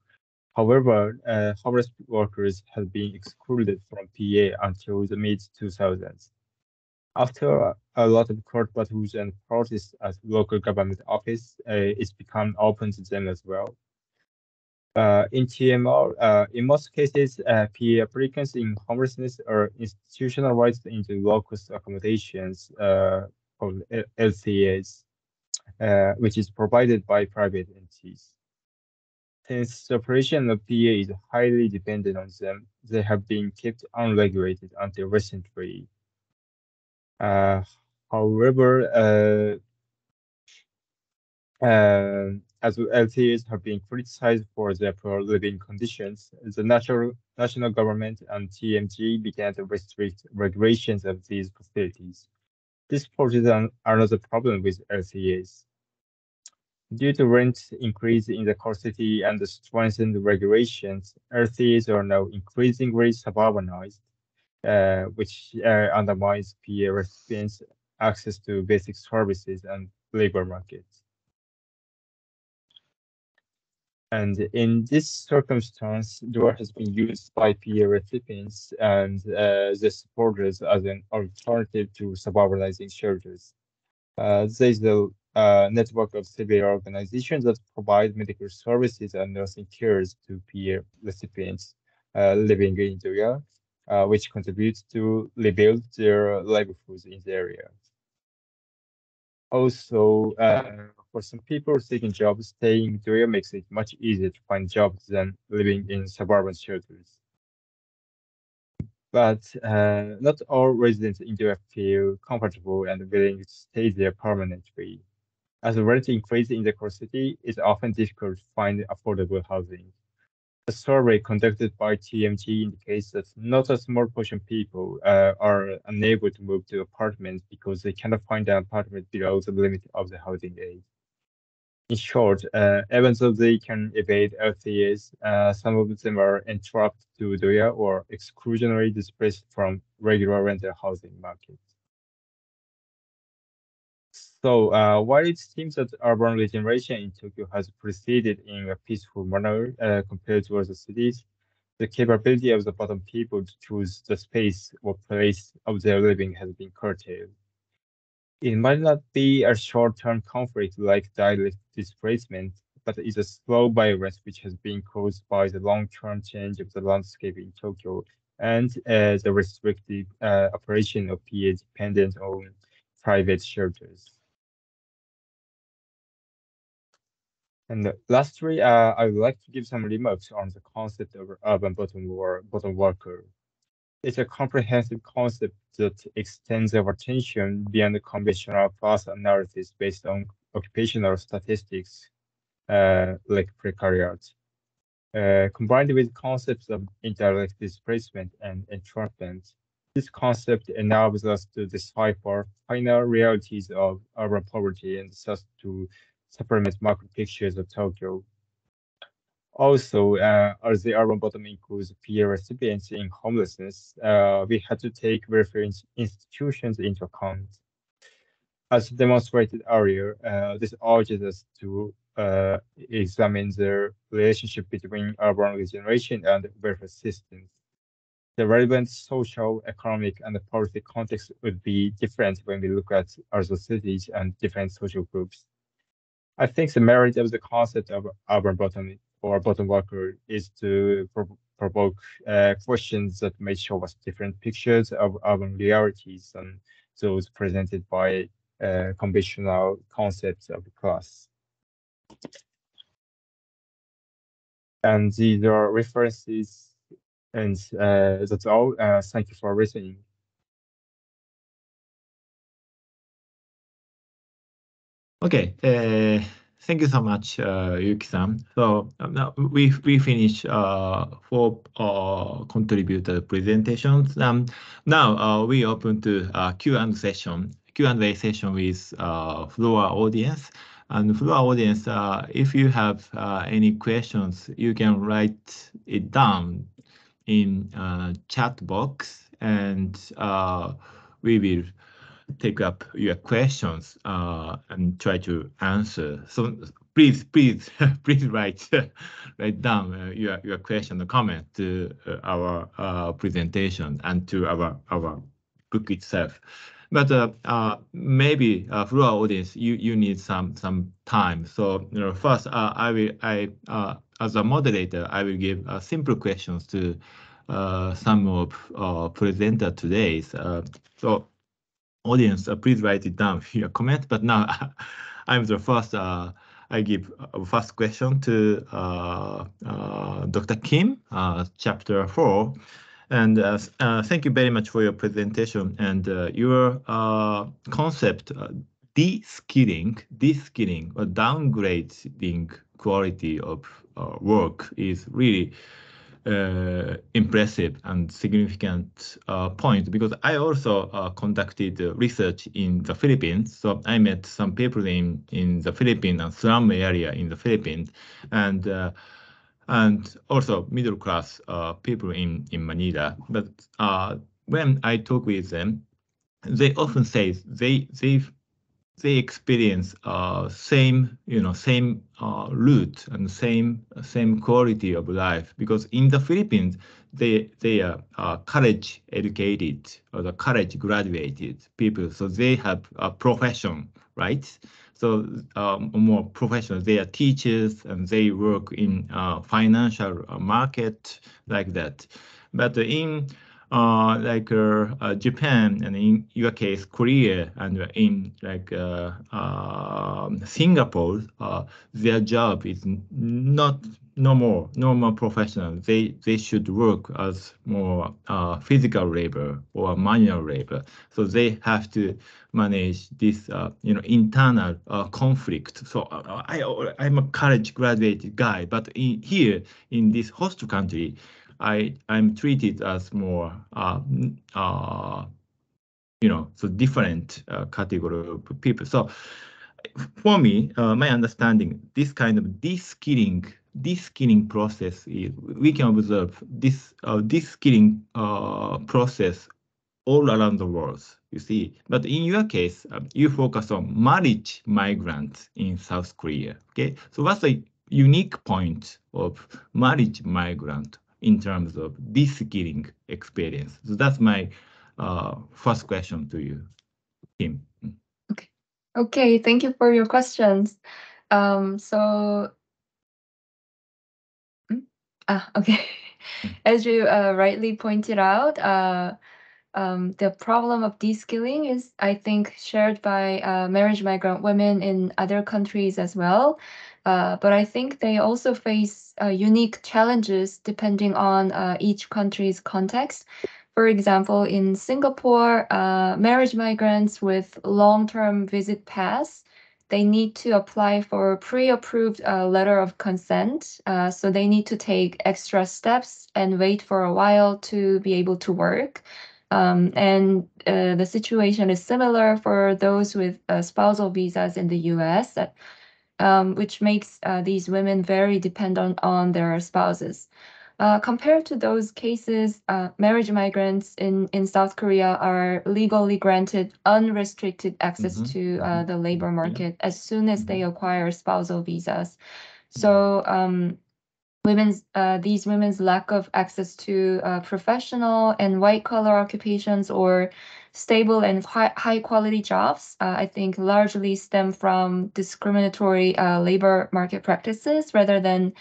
However, homeless workers have been excluded from PA until the mid-2000s. After a lot of court battles and protests at local government office, it's become open to them as well. In TMR, in most cases, PA applicants in homelessness are institutionalized into low-cost accommodations called LCAs, which is provided by private entities. Since the operation of PA is highly dependent on them, they have been kept unregulated until recently. However, as LTAs have been criticized for their poor living conditions, the national government and TMG began to restrict regulations of these facilities. This poses another problem with LCAs. Due to rent increase in the core city and the strengthened regulations, LCAs are now increasingly suburbanized, which undermines PA recipients' access to basic services and labor markets. And in this circumstance, DOOR has been used by PA recipients and their supporters as an alternative to suburbanizing shelters. There is a network of civil organizations that provide medical services and nursing cares to peer recipients living in the area, which contributes to rebuild their livelihoods in the area. Also, for some people seeking jobs, staying there makes it much easier to find jobs than living in suburban shelters. But not all residents in there feel comfortable and willing to stay there permanently. As rent increases in the core city, it's often difficult to find affordable housing. A survey conducted by TMG indicates that not a small portion of people are unable to move to apartments because they cannot find an apartment below the limit of the housing aid. In short, even though they can evade LCAs, some of them are entrapped to DOIA or exclusionary displaced from regular rental housing market. So while it seems that urban regeneration in Tokyo has proceeded in a peaceful manner compared to other cities, the capability of the bottom people to choose the space or place of their living has been curtailed. It might not be a short-term conflict like direct displacement, but it's a slow violence which has been caused by the long-term change of the landscape in Tokyo and the restricted operation of PA dependent on private shelters. And lastly, I would like to give some remarks on the concept of urban bottom worker. It's a comprehensive concept that extends our attention beyond the conventional class analysis based on occupational statistics, like precariat. Combined with concepts of indirect displacement and entrapment, this concept enables us to decipher final realities of urban poverty and thus to supplement macro pictures of Tokyo. Also, as the urban bottom includes peer recipients in homelessness, we had to take welfare institutions into account. As demonstrated earlier, this urges us to examine the relationship between urban regeneration and welfare systems. The relevant social, economic, and policy context would be different when we look at other cities and different social groups. I think the merit of the concept of urban bottom or bottom worker is to provoke questions that may show us different pictures of urban realities than those presented by conventional concepts of class. And these are references, and that's all. Thank you for listening. Okay, thank you so much, Yuki-san. So now we finished 4 contributor presentations. Now we open to Q&A session. Q&A session with floor audience. And floor audience, if you have any questions, you can write it down in chat box, and we will take up your questions and try to answer. So please write down your question or comment to our presentation and to our book itself. But maybe for our audience, you need some time. So first, I as a moderator, I will give simple questions to some of presenter today. So audience, please write it down your comment. But now I'm the first. I give first question to Dr. Kim, chapter 4. And thank you very much for your presentation and your concept, de-skilling or downgrading quality of work is really impressive and significant point, because I also conducted research in the Philippines. So I met some people in the Philippines and slum area in the Philippines, and also middle class people in Manila. But when I talk with them, they often say they experience same route and same quality of life, because in the Philippines they are college educated or the college graduated people, so they have a profession, right? So more professional. They are teachers and they work in financial market like that. But in Japan and in your case Korea and in Singapore, their job is not normal professional. They should work as more physical labor or manual labor. So they have to manage this internal conflict. So I'm a college graduated guy, but here in this host country, I'm treated as more so different category of people. So for me, my understanding, this kind of de-skilling process is, we can observe this de-skilling process all around the world, you see. But in your case, you focus on marriage migrants in South Korea, okay? So what's the unique point of marriage migrant in terms of de-skilling experience? So that's my first question to you, Kim. Okay, thank you for your questions. Okay. As you rightly pointed out, the problem of de-skilling is, I think, shared by marriage migrant women in other countries as well. But I think they also face unique challenges depending on each country's context. For example, in Singapore, marriage migrants with long-term visit pass, they need to apply for pre-approved letter of consent. So they need to take extra steps and wait for a while to be able to work. And the situation is similar for those with spousal visas in the US, which makes these women very dependent on their spouses. Compared to those cases, marriage migrants in South Korea are legally granted unrestricted access to the labor market as soon as they acquire spousal visas. So these women's lack of access to professional and white-collar occupations or stable and high-quality jobs, I think largely stem from discriminatory labor market practices rather than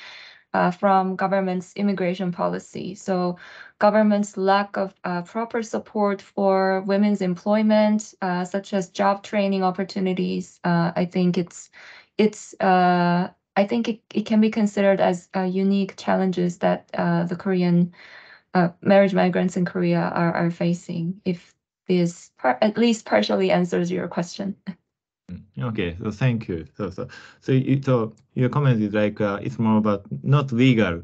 from government's immigration policy. So government's lack of proper support for women's employment, such as job training opportunities, I think I think it can be considered as unique challenges that the Korean marriage migrants in Korea are facing, if this at least partially answers your question. Okay, so thank you. So your comment is like it's more about not legal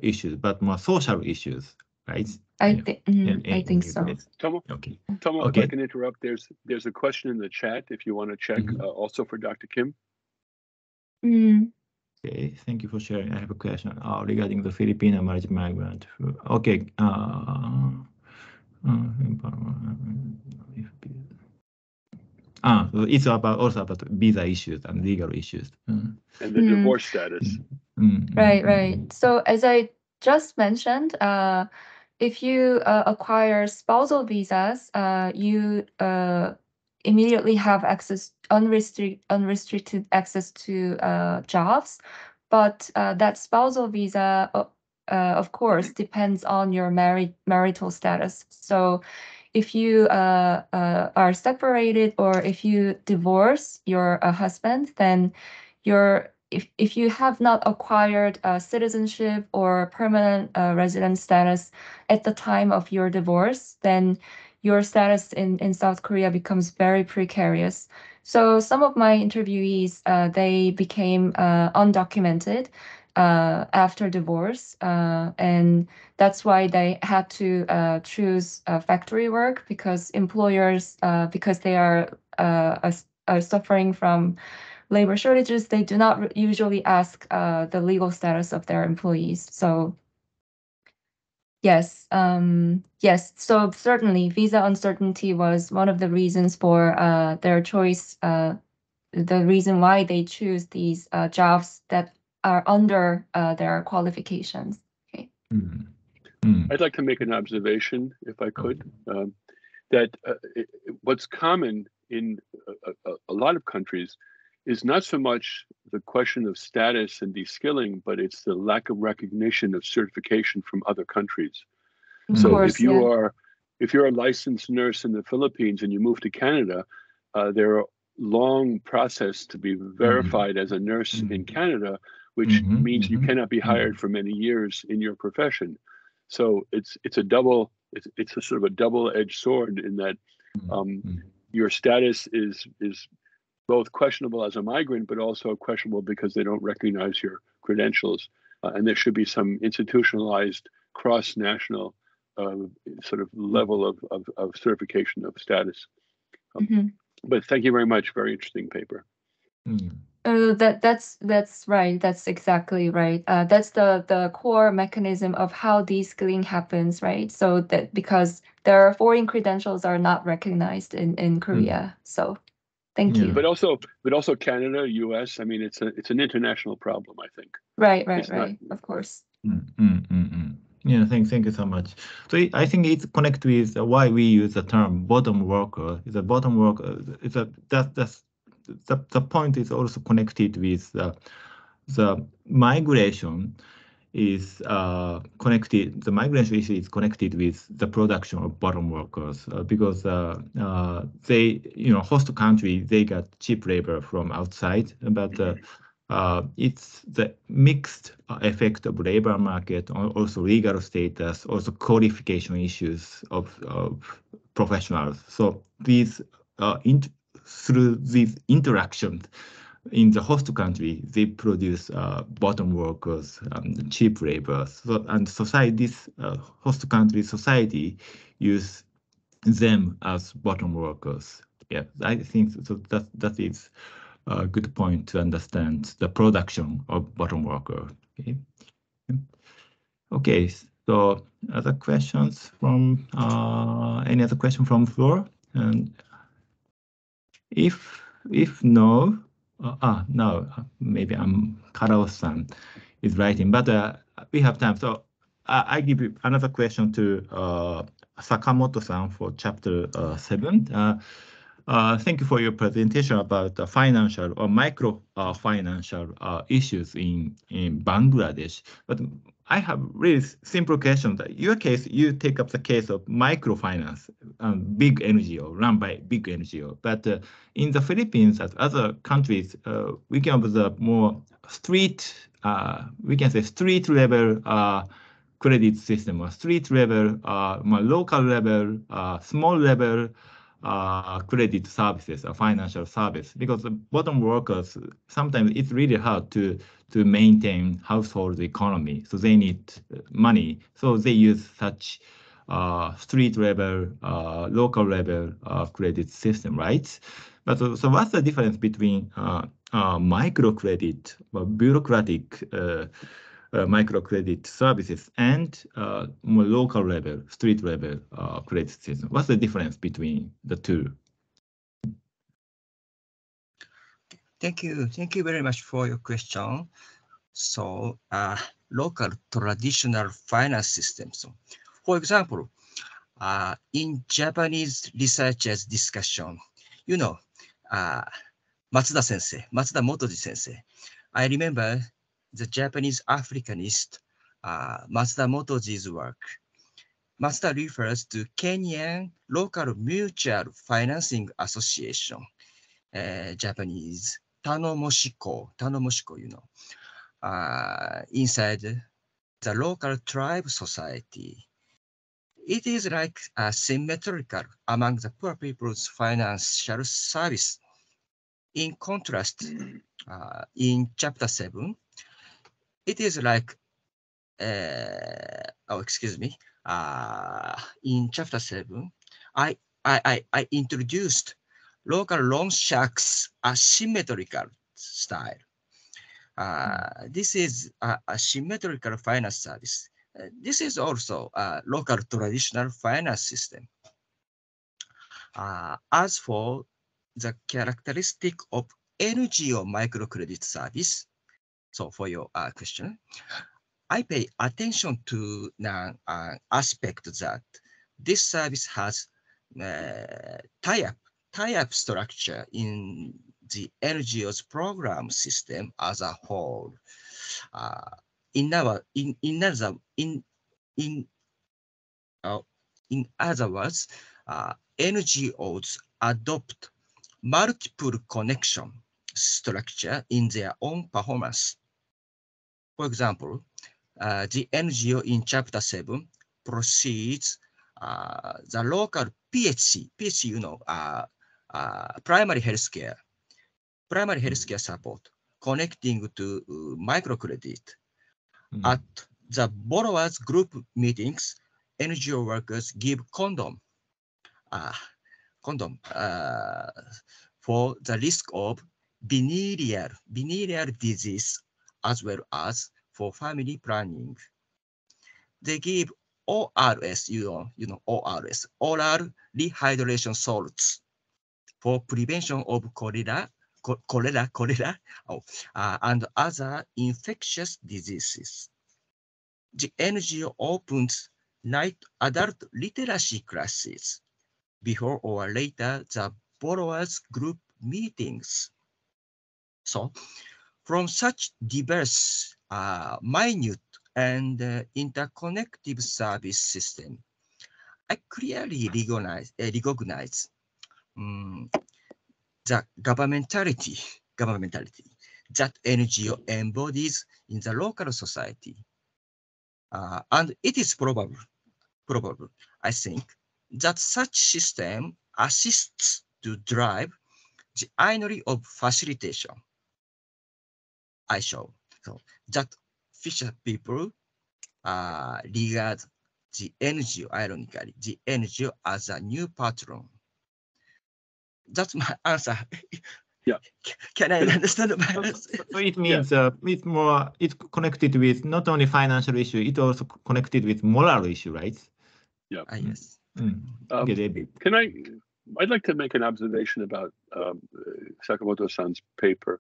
issues, but more social issues, right? I think so. Tomo, okay. Tomo, Okay. if I can interrupt, there's a question in the chat if you want to check, also for Dr. Kim. Okay, thank you for sharing. I have a question regarding the Filipino marriage migrant. Okay. It's also about visa issues and legal issues. And the divorce status. Right. So as I just mentioned, if you acquire spousal visas, you immediately have unrestricted access to jobs. But that spousal visa, of course, depends on your marital status. So if you are separated or if you divorce your husband, then if you have not acquired citizenship or permanent resident status at the time of your divorce, then your status in South Korea becomes very precarious. So some of my interviewees, they became undocumented after divorce, and that's why they had to choose factory work, because employers, because they are suffering from labor shortages, they do not usually ask the legal status of their employees. So yes. So certainly visa uncertainty was one of the reasons for their choice, the reason why they choose these jobs that are under their qualifications. Okay. I'd like to make an observation, if I could, that what's common in a lot of countries is not so much the question of status and de-skilling, but it's the lack of recognition of certification from other countries. Of So course, if you're a licensed nurse in the Philippines and you move to Canada, there are long process to be verified as a nurse in Canada, which means you cannot be hired for many years in your profession. So it's a sort of a double-edged sword in that your status is both questionable as a migrant, but also questionable because they don't recognize your credentials. And there should be some institutionalized cross-national sort of level of certification of status. But thank you very much. Very interesting paper. That's right. That's exactly right. That's the core mechanism of how de-skilling happens, right? So that because their foreign credentials are not recognized in Korea. So thank you. But also Canada, US. I mean, it's an international problem, I think. Right. Of course. Yeah, thank you so much. So I think it's connected with why we use the term bottom worker. The bottom worker is the point is also connected with the migration is connected. The migration issue is connected with the production of bottom workers because they, host country, they got cheap labor from outside, but it's the mixed effect of labor market, also legal status, also qualification issues of professionals. So these through these interactions in the host country, they produce bottom workers, cheap labor. So, and society, this host country society use them as bottom workers. Yeah, I think so. That is a good point to understand the production of bottom worker. Okay, so other questions from any other question from floor? And if no, no, maybe Karao-san is writing, but we have time. So I give you another question to Sakamoto-san for chapter 7. Thank you for your presentation about the financial or micro financial issues in Bangladesh. But I have really simple question. That your case, you take up the case of microfinance, big NGO run by big NGO. But in the Philippines, as other countries, we can observe more street, we can say street level credit system, or street level, more local level, small level credit services or financial service, because the bottom workers, sometimes it's really hard to maintain household economy. So they need money. So they use such street level, local level credit system, right? But so what's the difference between microcredit or bureaucratic microcredit services and more local level, street level credit system? What's the difference between the two? Thank you very much for your question. So, local traditional finance systems. For example, in Japanese researchers' discussion, Matsuda Motoji sensei. I remember the Japanese Africanist Matsuda Motoji's work. Matsuda refers to Kenyan Local Mutual Financing Association, Japanese Tanomoshiko, inside the local tribe society. It is like symmetrical among the poor people's financial service. In contrast, in chapter 7, it is like, in chapter 7, I introduced local loan sharks asymmetrical style. This is a symmetrical finance service. This is also a local traditional finance system. As for the characteristic of NGO microcredit service, so for your question, I pay attention to an aspect that this service has tie-up structure in the NGO's program system as a whole. In other words, NGOs adopt multiple connection structure in their own performance. For example, the NGO in Chapter 7 proceeds the local PHC, primary healthcare support, connecting to microcredit. At the borrowers group meetings, NGO workers give condom for the risk of venereal disease, as well as for family planning. They give ORS, ORS, oral rehydration salts, for prevention of cholera, and other infectious diseases. The NGO opens adult literacy classes before or later the borrowers group meetings. So, from such diverse, minute, and interconnected service system, I clearly recognize the governmentality that NGO embodies in the local society. And it is probable, I think, that such system assists to drive the irony of facilitation. I show so that Fisher people regard the NGO, ironically, the NGO as a new patron. That's my answer. Yeah. Can I understand my answer? It means it's connected with not only financial issue, it also connected with moral issue, right? Yeah. Yes. Okay, David. I'd like to make an observation about Sakamoto-san's paper,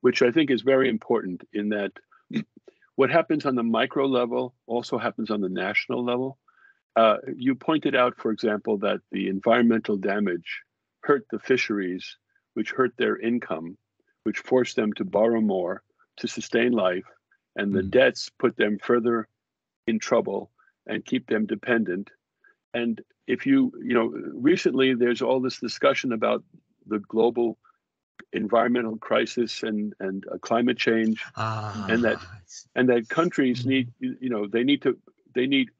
which I think is very important in that what happens on the micro level also happens on the national level. You pointed out, for example, that the environmental damage hurt the fisheries, which hurt their income, which forced them to borrow more to sustain life, and the debts put them further in trouble and keep them dependent. And if recently there's all this discussion about the global environmental crisis and climate change, and that countries need, they need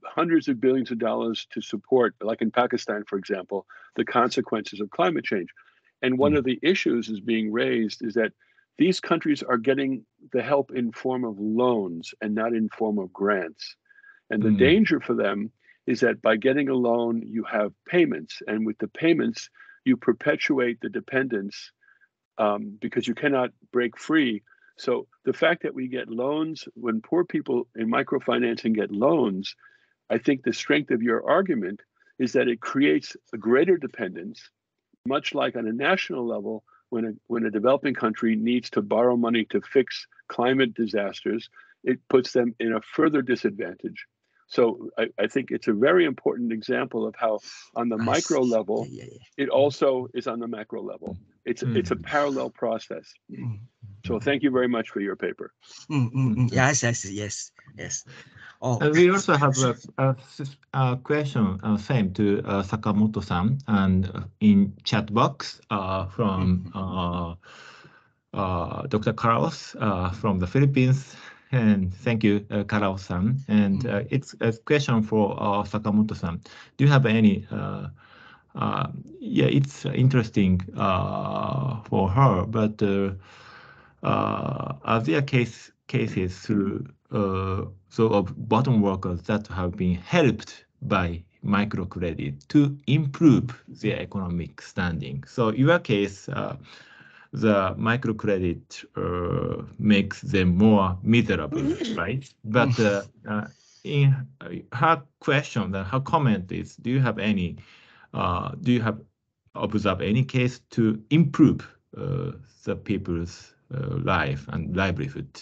hundreds of billions of dollars to support, like in Pakistan, for example, the consequences of climate change. And one of the issues is being raised is that these countries are getting the help in form of loans and not in form of grants. And the danger for them is that by getting a loan, you have payments. And with the payments, you perpetuate the dependence because you cannot break free. So the fact that we get loans, when poor people in microfinancing get loans, I think the strength of your argument is that it creates a greater dependence, much like on a national level, when a developing country needs to borrow money to fix climate disasters, it puts them in a further disadvantage. So I think it's a very important example of how on the micro level, it also is on the macro level. It's a parallel process. So thank you very much for your paper. Yes. Oh. And we also have a question same to Sakamoto-san and in chat box from Dr. Carlos from the Philippines. And thank you, Carlos-san. And it's a question for Sakamoto-san. Do you have any? It's interesting for her, but are there cases through sort of bottom workers that have been helped by microcredit to improve their economic standing? So in your case, the microcredit makes them more miserable, right? But in her question, her comment is: do you have observed any case to improve the people's life and livelihood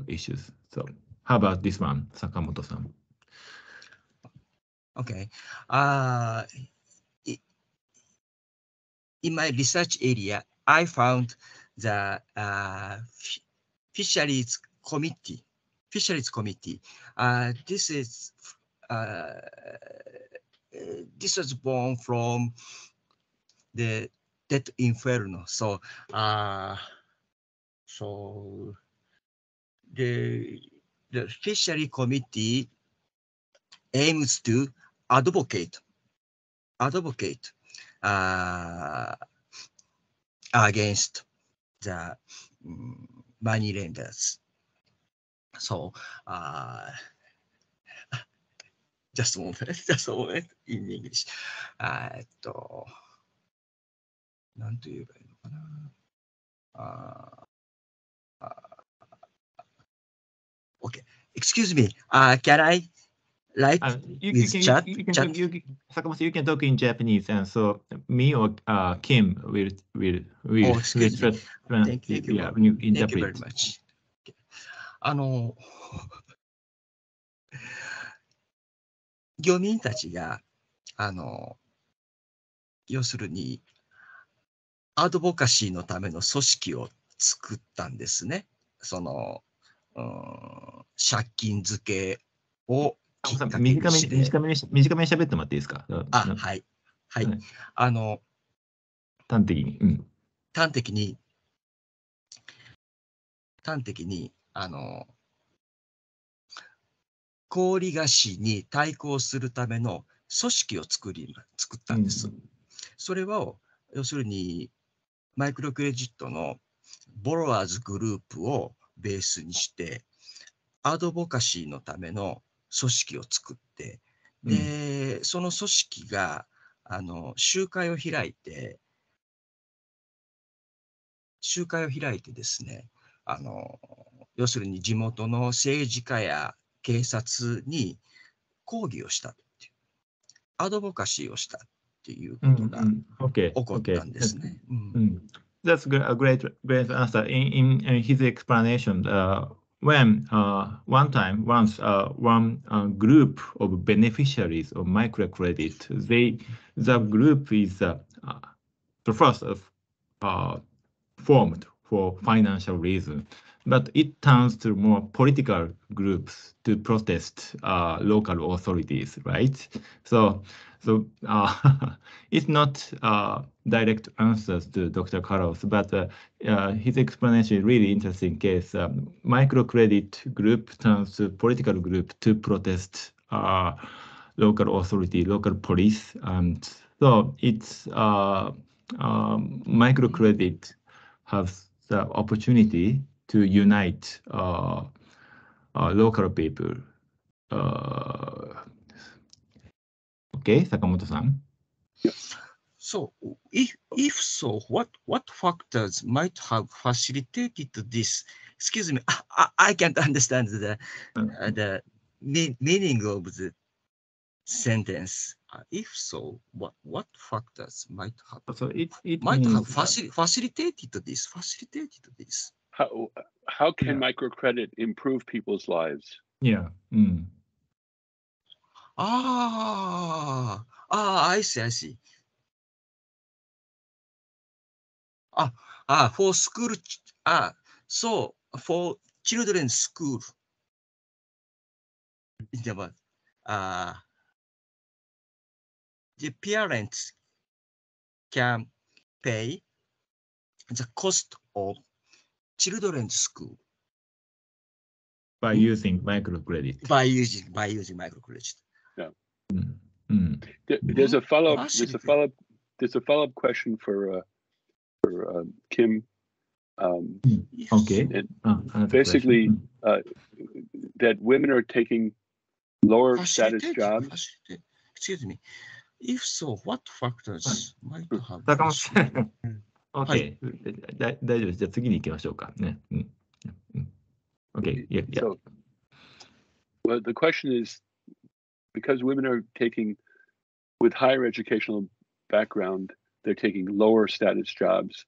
issues? So how about this one, Sakamoto-san? Okay. In my research area, I found the fisheries committee. Fisheries committee. This was born from the Dead Inferno. So the fishery committee aims to advocate against the money lenders. So just a moment in English. なんと言えばいいのかな。Okay, excuse me. Can I write with chat? Sakamoto, you can talk in Japanese, and so me or Kim will Oh, excuse me. Thank you very much. 漁民たちが要するにアドボカシーのための組織を作ったんですね。その借金付けをきっかけにして。短めに喋ってもらっていいですか？はい。はい。端的に。端的に、高利貸しに対抗するための組織を作ったんです。それは、要するに、マイクロクレジットのボロワーズグループをベースにして、アドボカシーのための組織を作って、で、その組織が、集会を開いてですね、要するに地元の政治家や警察に抗議をしたっていう、アドボカシーをしたっていうことが起こったんですね。That's a great answer. In his explanation, when once one group of beneficiaries of microcredit, the group is the first formed for financial reason, but it turns to more political groups to protest local authorities, right? So it's not direct answers to Dr. Carlos, but his explanation is really interesting case. Microcredit group turns to political group to protest local authority, local police, and so it's microcredit has the opportunity to unite local people. Okay, Sakamoto-san. So, if so, what factors might have facilitated this? Excuse me, I can't understand the meaning of the sentence. If so, what factors might have facilitated this? How can microcredit improve people's lives? Yeah. I see. For school, so for children's school, the parents can pay the cost of children's school by using microcredit. By using microcredit. Yeah. There's a follow-up. There's a follow-up question for Kim. Okay. Basically, that women are taking lower status jobs. Excuse me. If so, what factors might have? Okay. 大丈夫です。じゃあ次に行きましょうかね。Okay. Yeah. So, well, the question is, because women are taking, with higher educational background, they're taking lower status jobs.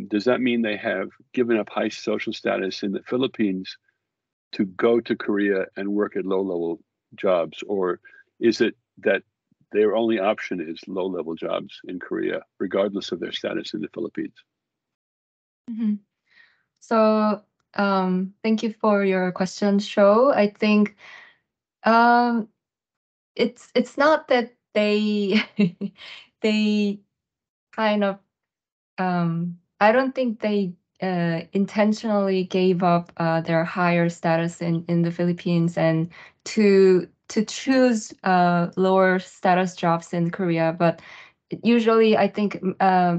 Does that mean they have given up high social status in the Philippines to go to Korea and work at low-level jobs? Or is it that their only option is low-level jobs in Korea, regardless of their status in the Philippines? Mhm. So thank you for your question, Sho. I think it's not that they they kind of I don't think they intentionally gave up their higher status in the Philippines and to choose lower status jobs in Korea. But usually, I think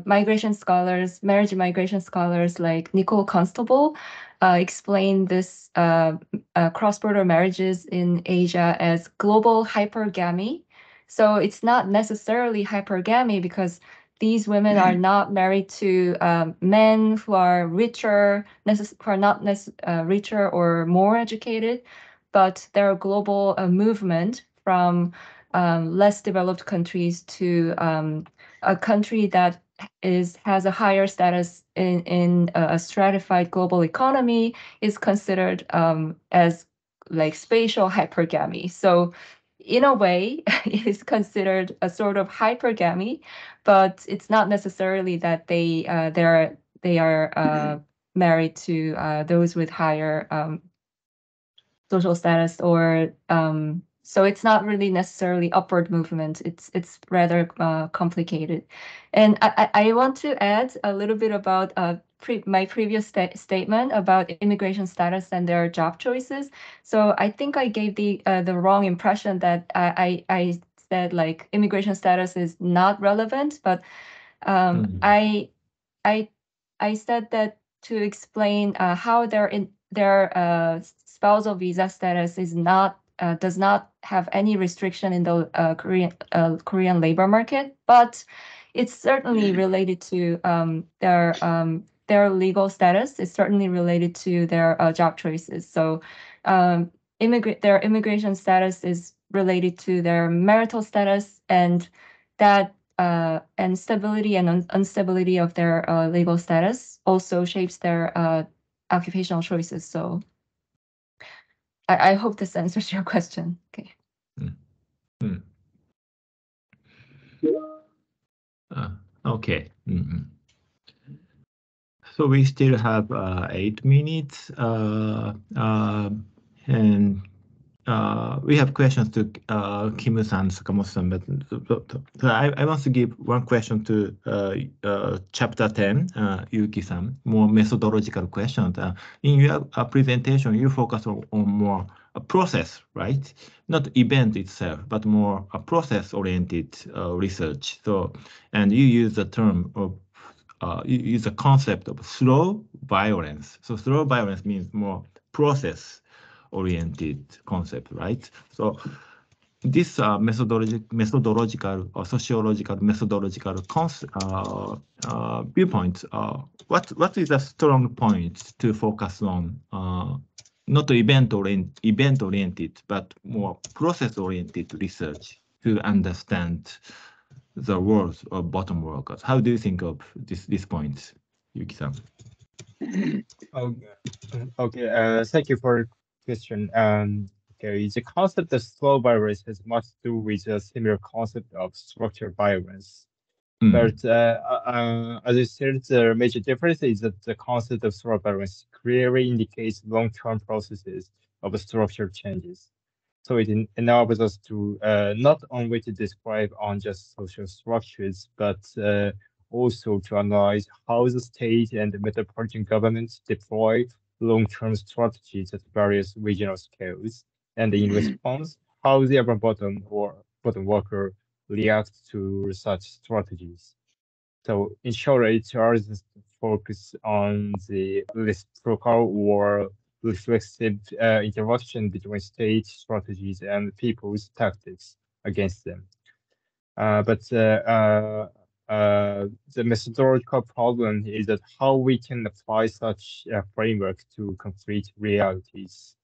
migration scholars, marriage and migration scholars like Nicole Constable, explain this cross-border marriages in Asia as global hypergamy. So it's not necessarily hypergamy because these women are not married to men who are richer, who are not richer or more educated, but they're a global movement from less developed countries to a country that has a higher status in a stratified global economy is considered as like spatial hypergamy. So in a way, it is considered a sort of hypergamy, but it's not necessarily that they are married to those with higher social status or so it's not really necessarily upward movement. It's rather complicated, and I want to add a little bit about my previous statement about immigration status and their job choices. So I think I gave the wrong impression that I said like immigration status is not relevant, but I I I said that to explain how their spousal visa status is not does not have any restriction in the Korean labor market, but it's certainly related to their legal status. It's certainly related to their job choices. So their immigration status is related to their marital status, and that and stability and instability of their legal status also shapes their occupational choices. So I hope this answers your question. Okay. Okay. So we still have 8 minutes, and we have questions to Kim-san, Sakamoto-san, but I want to give one question to chapter 10, Yuki-san, more methodological questions. In your presentation, you focus on more a process, right? Not event itself, but more a process-oriented research. So, and you use the term of you use the concept of slow violence. So slow violence means more process-oriented concept, right? So this methodological or sociological methodological viewpoint, what is a strong point to focus on? Not event-oriented, but more process-oriented research to understand the world of bottom workers. How do you think of this point, Yuki-san? Okay, thank you for the question. Okay, the concept of slow violence has much to do with a similar concept of structured violence. But as I said, the major difference is that the concept of slow violence clearly indicates long-term processes of structural changes. So it enables us to not only to describe unjust social structures, but also to analyze how the state and the metropolitan governments deploy long-term strategies at various regional scales, and in response, how the urban bottom worker reacts to such strategies. So in short, it charges focus on the reciprocal or reflexive interaction between state strategies and people's tactics against them. But the methodological problem is that how we can apply such a framework to concrete realities.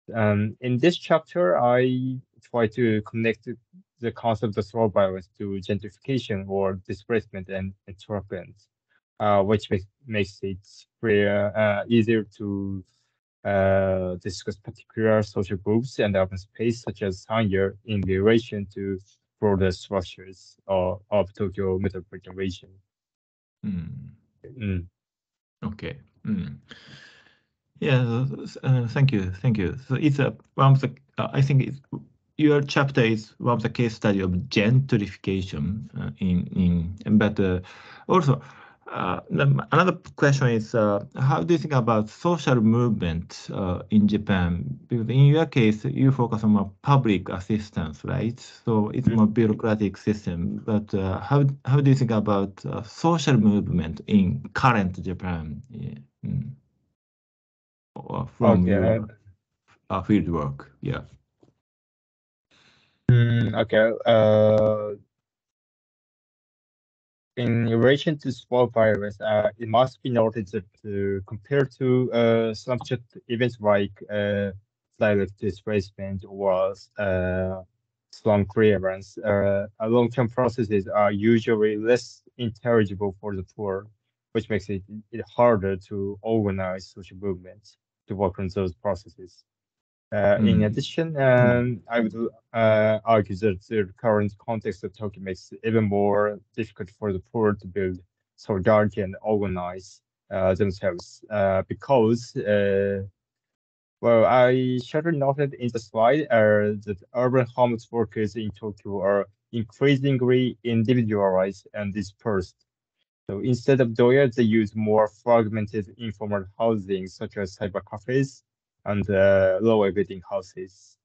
In this chapter, I try to connect the concept of slow violence to gentrification or displacement and entrapment, which makes it easier to discuss particular social groups and urban space, such as Sanya, in relation to broader structures of Tokyo metropolitan region. Okay. Yeah, thank you, thank you. So it's one of the, I think your chapter is one of the case study of gentrification but also another question is how do you think about social movement in Japan? Because in your case, you focus on public assistance, right? So it's more bureaucratic system. But how do you think about social movement in current Japan? Or from your field work, yeah. Okay. In relation to small virus, it must be noted that compared to subject events like direct displacement or slum clearance, long-term processes are usually less intelligible for the poor, which makes it harder to organize social movements to work on those processes. In addition, I would argue that the current context of Tokyo makes it even more difficult for the poor to build solidarity and organize themselves because, well, I should have noted in the slide that urban homeless workers in Tokyo are increasingly individualized and dispersed. So instead of doya, they use more fragmented informal housing, such as cyber cafes and lower bidding houses.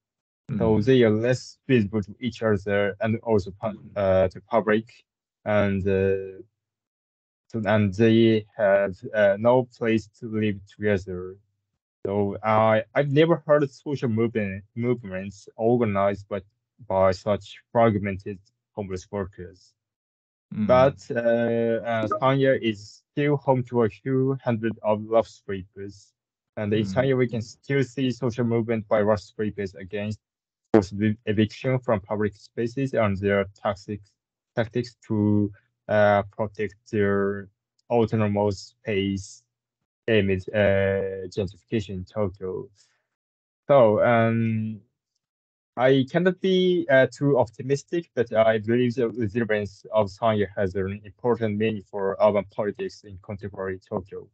So they are less visible to each other and also to public, and and they have no place to live together. So I've never heard of social movements organized by such fragmented homeless workers. But Sanya is still home to a few hundred of rough sleepers. And in Sanya, we can still see social movement by rough sleepers against forced eviction from public spaces and their tactics to protect their autonomous space amid gentrification in Tokyo. So I cannot be too optimistic, but I believe the resilience of Sanya has an important meaning for urban politics in contemporary Tokyo.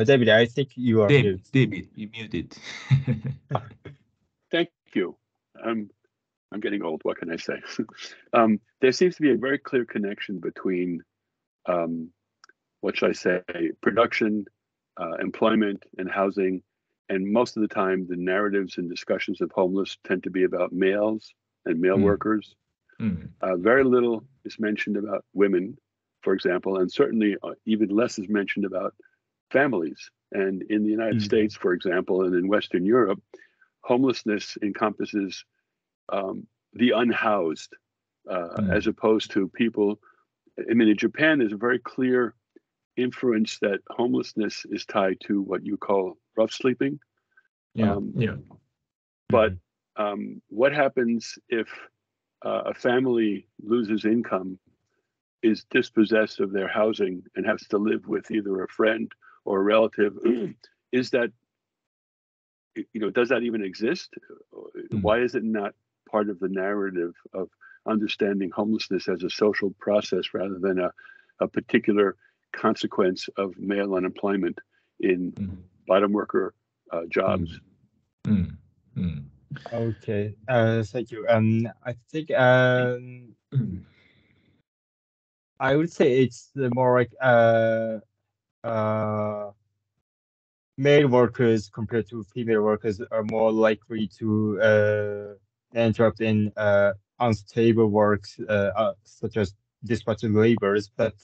David, I think you are muted. David, you muted. Thank you. I'm getting old. What can I say? There seems to be a very clear connection between what should I say, production, employment, and housing. And most of the time, the narratives and discussions of homeless tend to be about males and male workers. Very little is mentioned about women, for example, and certainly even less is mentioned about families. And in the United States, for example, and in Western Europe, homelessness encompasses the unhoused, as opposed to people. I mean, in Japan, there's a very clear inference that homelessness is tied to what you call rough sleeping. But what happens if a family loses income, is dispossessed of their housing, and has to live with either a friend or a relative? Is that, does that even exist? Why is it not part of the narrative of understanding homelessness as a social process rather than a particular consequence of male unemployment in bottom worker jobs? Okay, thank you. I think I would say it's more like male workers compared to female workers are more likely to interrupt in unstable works such as dispatching laborers. But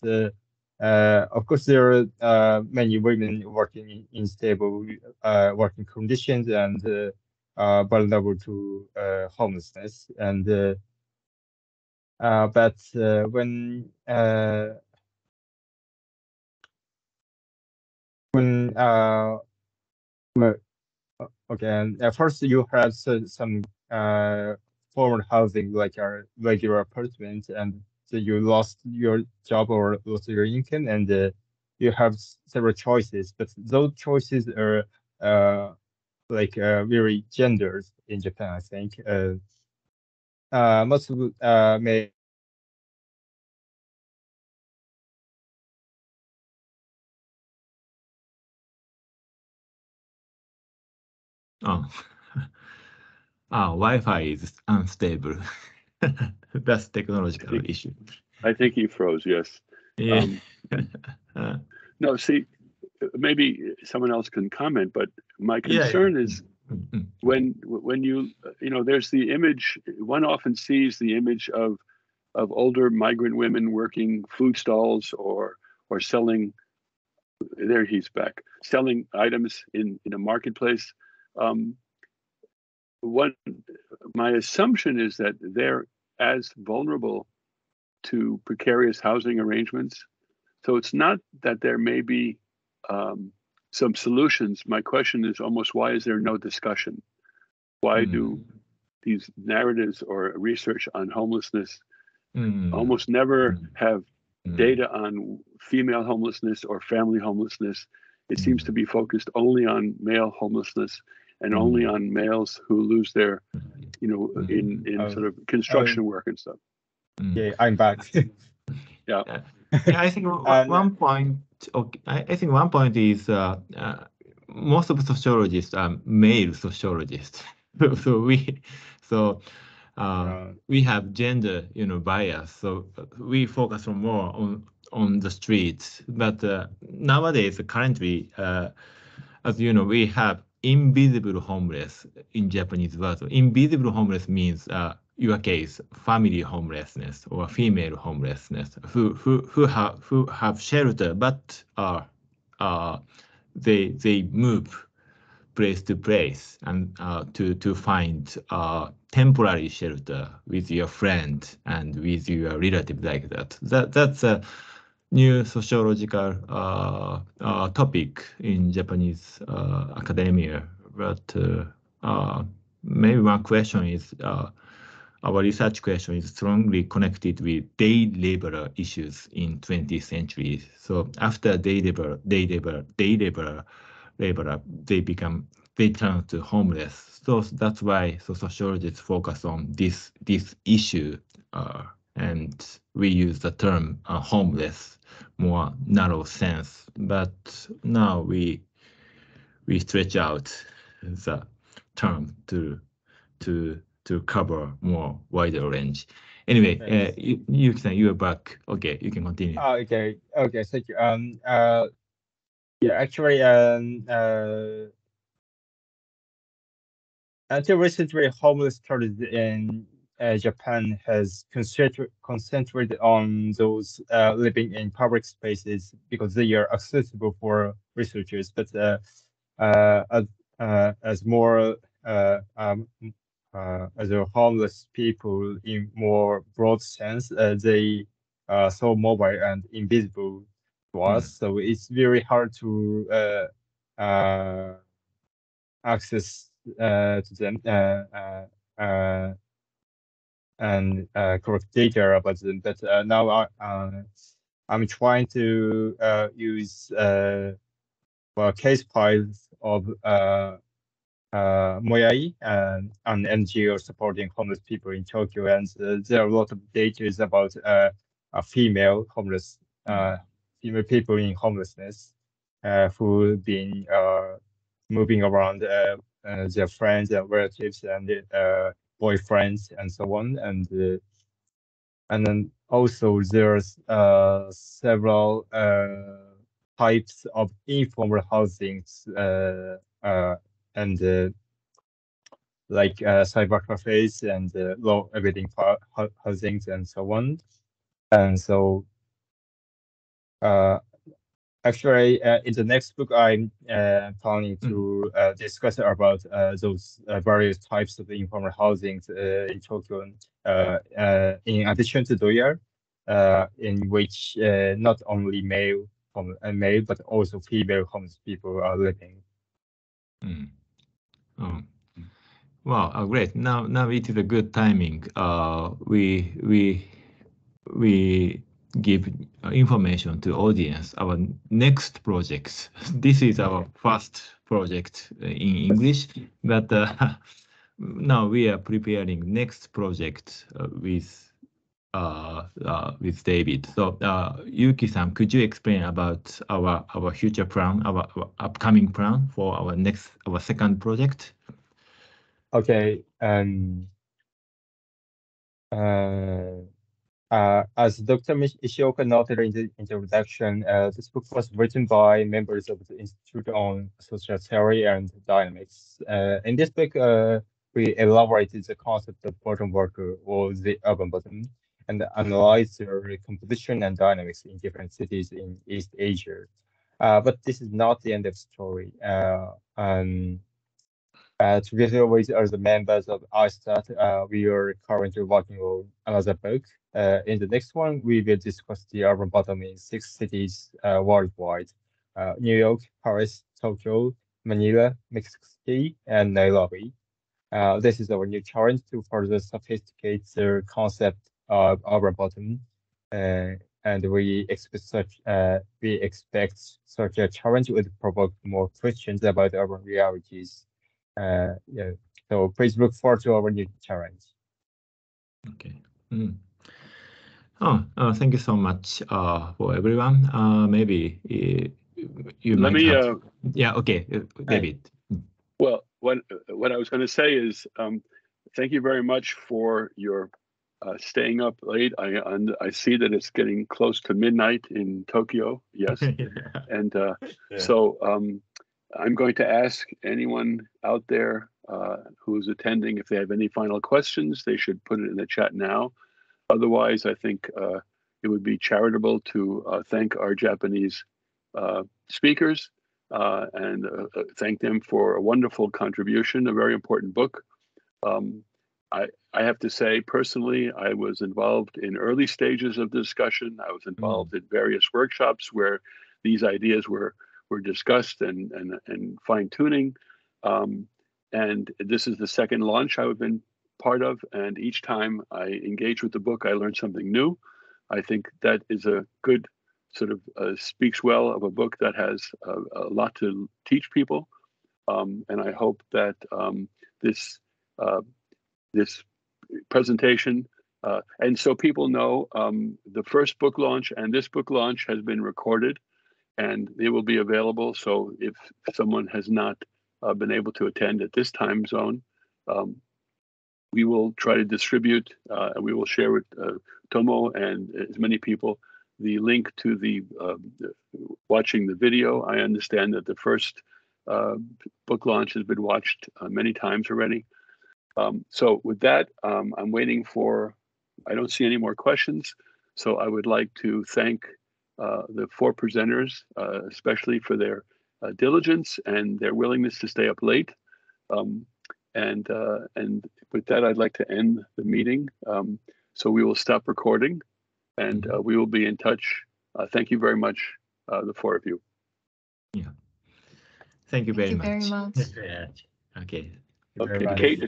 of course, there are many women working in stable working conditions and vulnerable to homelessness. And but when well, okay, and first you have some formal housing like a regular apartment, and so you lost your job or lost your income, and you have several choices, but those choices are like very gendered in Japan, I think. most may Oh, Wi-Fi is unstable. That's technological issue. I think he froze. Yes. Yeah. No, see, maybe someone else can comment, but my Yeah, concern is when you there's the image. One often sees the image of older migrant women working food stalls or selling. There he's back, selling items in a marketplace. My assumption is that they're as vulnerable to precarious housing arrangements. So it's not that there may be some solutions. My question is almost, why is there no discussion? Why do these narratives or research on homelessness almost never have data on female homelessness or family homelessness? It seems to be focused only on male homelessness and only on males who lose their, in sort of construction work and stuff. Yeah, I'm back. Yeah. Yeah, I think one point. Okay, I think one point is most of sociologists are male sociologists. so we have gender, bias. So we focus more on the streets. But nowadays, currently, as you know, we have invisible homeless in Japanese word. So invisible homeless means your case, family homelessness or female homelessness, who have shelter, but they move place to place and to find temporary shelter with your friend and with your relative like that. That's a new sociological topic in Japanese academia. But maybe one question is, our research question is strongly connected with day labor issues in 20th century. So after day labor, they turn to homeless. So that's why sociologists focus on this issue, and we use the term homeless more narrow sense. But now we stretch out the term to cover more wider range. Anyway, Yuki-san, you are back. Okay, you can continue. Okay, thank you. Yeah, actually, until recently, homeless studies in Japan has concentrated on those living in public spaces because they are accessible for researchers. But as more as a homeless people in more broad sense, they are so mobile and invisible to us. So it's very hard to access to them and collect data about them. But now I'm trying to use case files of Moyai, an NGO supporting homeless people in Tokyo, and there are a lot of data about female homeless, female people in homelessness who've been moving around their friends and relatives and boyfriends and so on, and then also there's several types of informal housings and like cyber cafes and low everything housings and so on. And so actually in the next book I'm planning to discuss about those various types of informal housings in Tokyo, in addition to Doya, in which not only male but also female homeless people are living. Wow, great! Now it is a good timing. We give information to audience. Our next project. This is our first project in English, but now we are preparing next project with David. So Yuki-san, could you explain about our future plan, our upcoming plan for our second project? Okay. As Dr. Ishioka noted in the introduction, this book was written by members of the Institute on Social Theory and Dynamics. In this book, we elaborated the concept of bottom worker or the urban bottom and analyzed their composition and dynamics in different cities in East Asia. But this is not the end of the story. Together with other members of ISTAT, we are currently working on another book. In the next one, we will discuss the urban bottom in 6 cities worldwide: New York, Paris, Tokyo, Manila, Mexico City, and Nairobi. This is our new challenge to further sophisticate the concept of urban bottom, and we expect such a challenge would provoke more questions about urban realities. Yeah, so please look forward to our new challenge. Okay. Thank you so much for everyone. Maybe you Let might me, have... Yeah, okay, David. Well, what I was going to say is thank you very much for your staying up late. I see that it's getting close to midnight in Tokyo. Yes, and so I'm going to ask anyone out there who's attending if they have any final questions. They should put it in the chat now. Otherwise, I think it would be charitable to thank our Japanese speakers and thank them for a wonderful contribution, a very important book. I have to say, personally, I was involved in early stages of the discussion. I was involved in various workshops where these ideas were discussed and fine-tuning. And this is the second launch I've been part of. And each time I engage with the book, I learn something new. I think that is a good sort of speaks well of a book that has a lot to teach people. And I hope that this presentation, and so people know, the first book launch and this book launch has been recorded and it will be available. So if someone has not been able to attend at this time zone, we will try to distribute, and we will share with Tomo and as many people the link to the watching the video. I understand that the first book launch has been watched many times already. So with that, I'm waiting for, I don't see any more questions. So I would like to thank the 4 presenters, especially for their diligence and their willingness to stay up late. And with that, I'd like to end the meeting. So we will stop recording and we will be in touch. Thank you very much, the 4 of you. Yeah. Thank you very much. Thank you very much. Okay. Okay, Kate.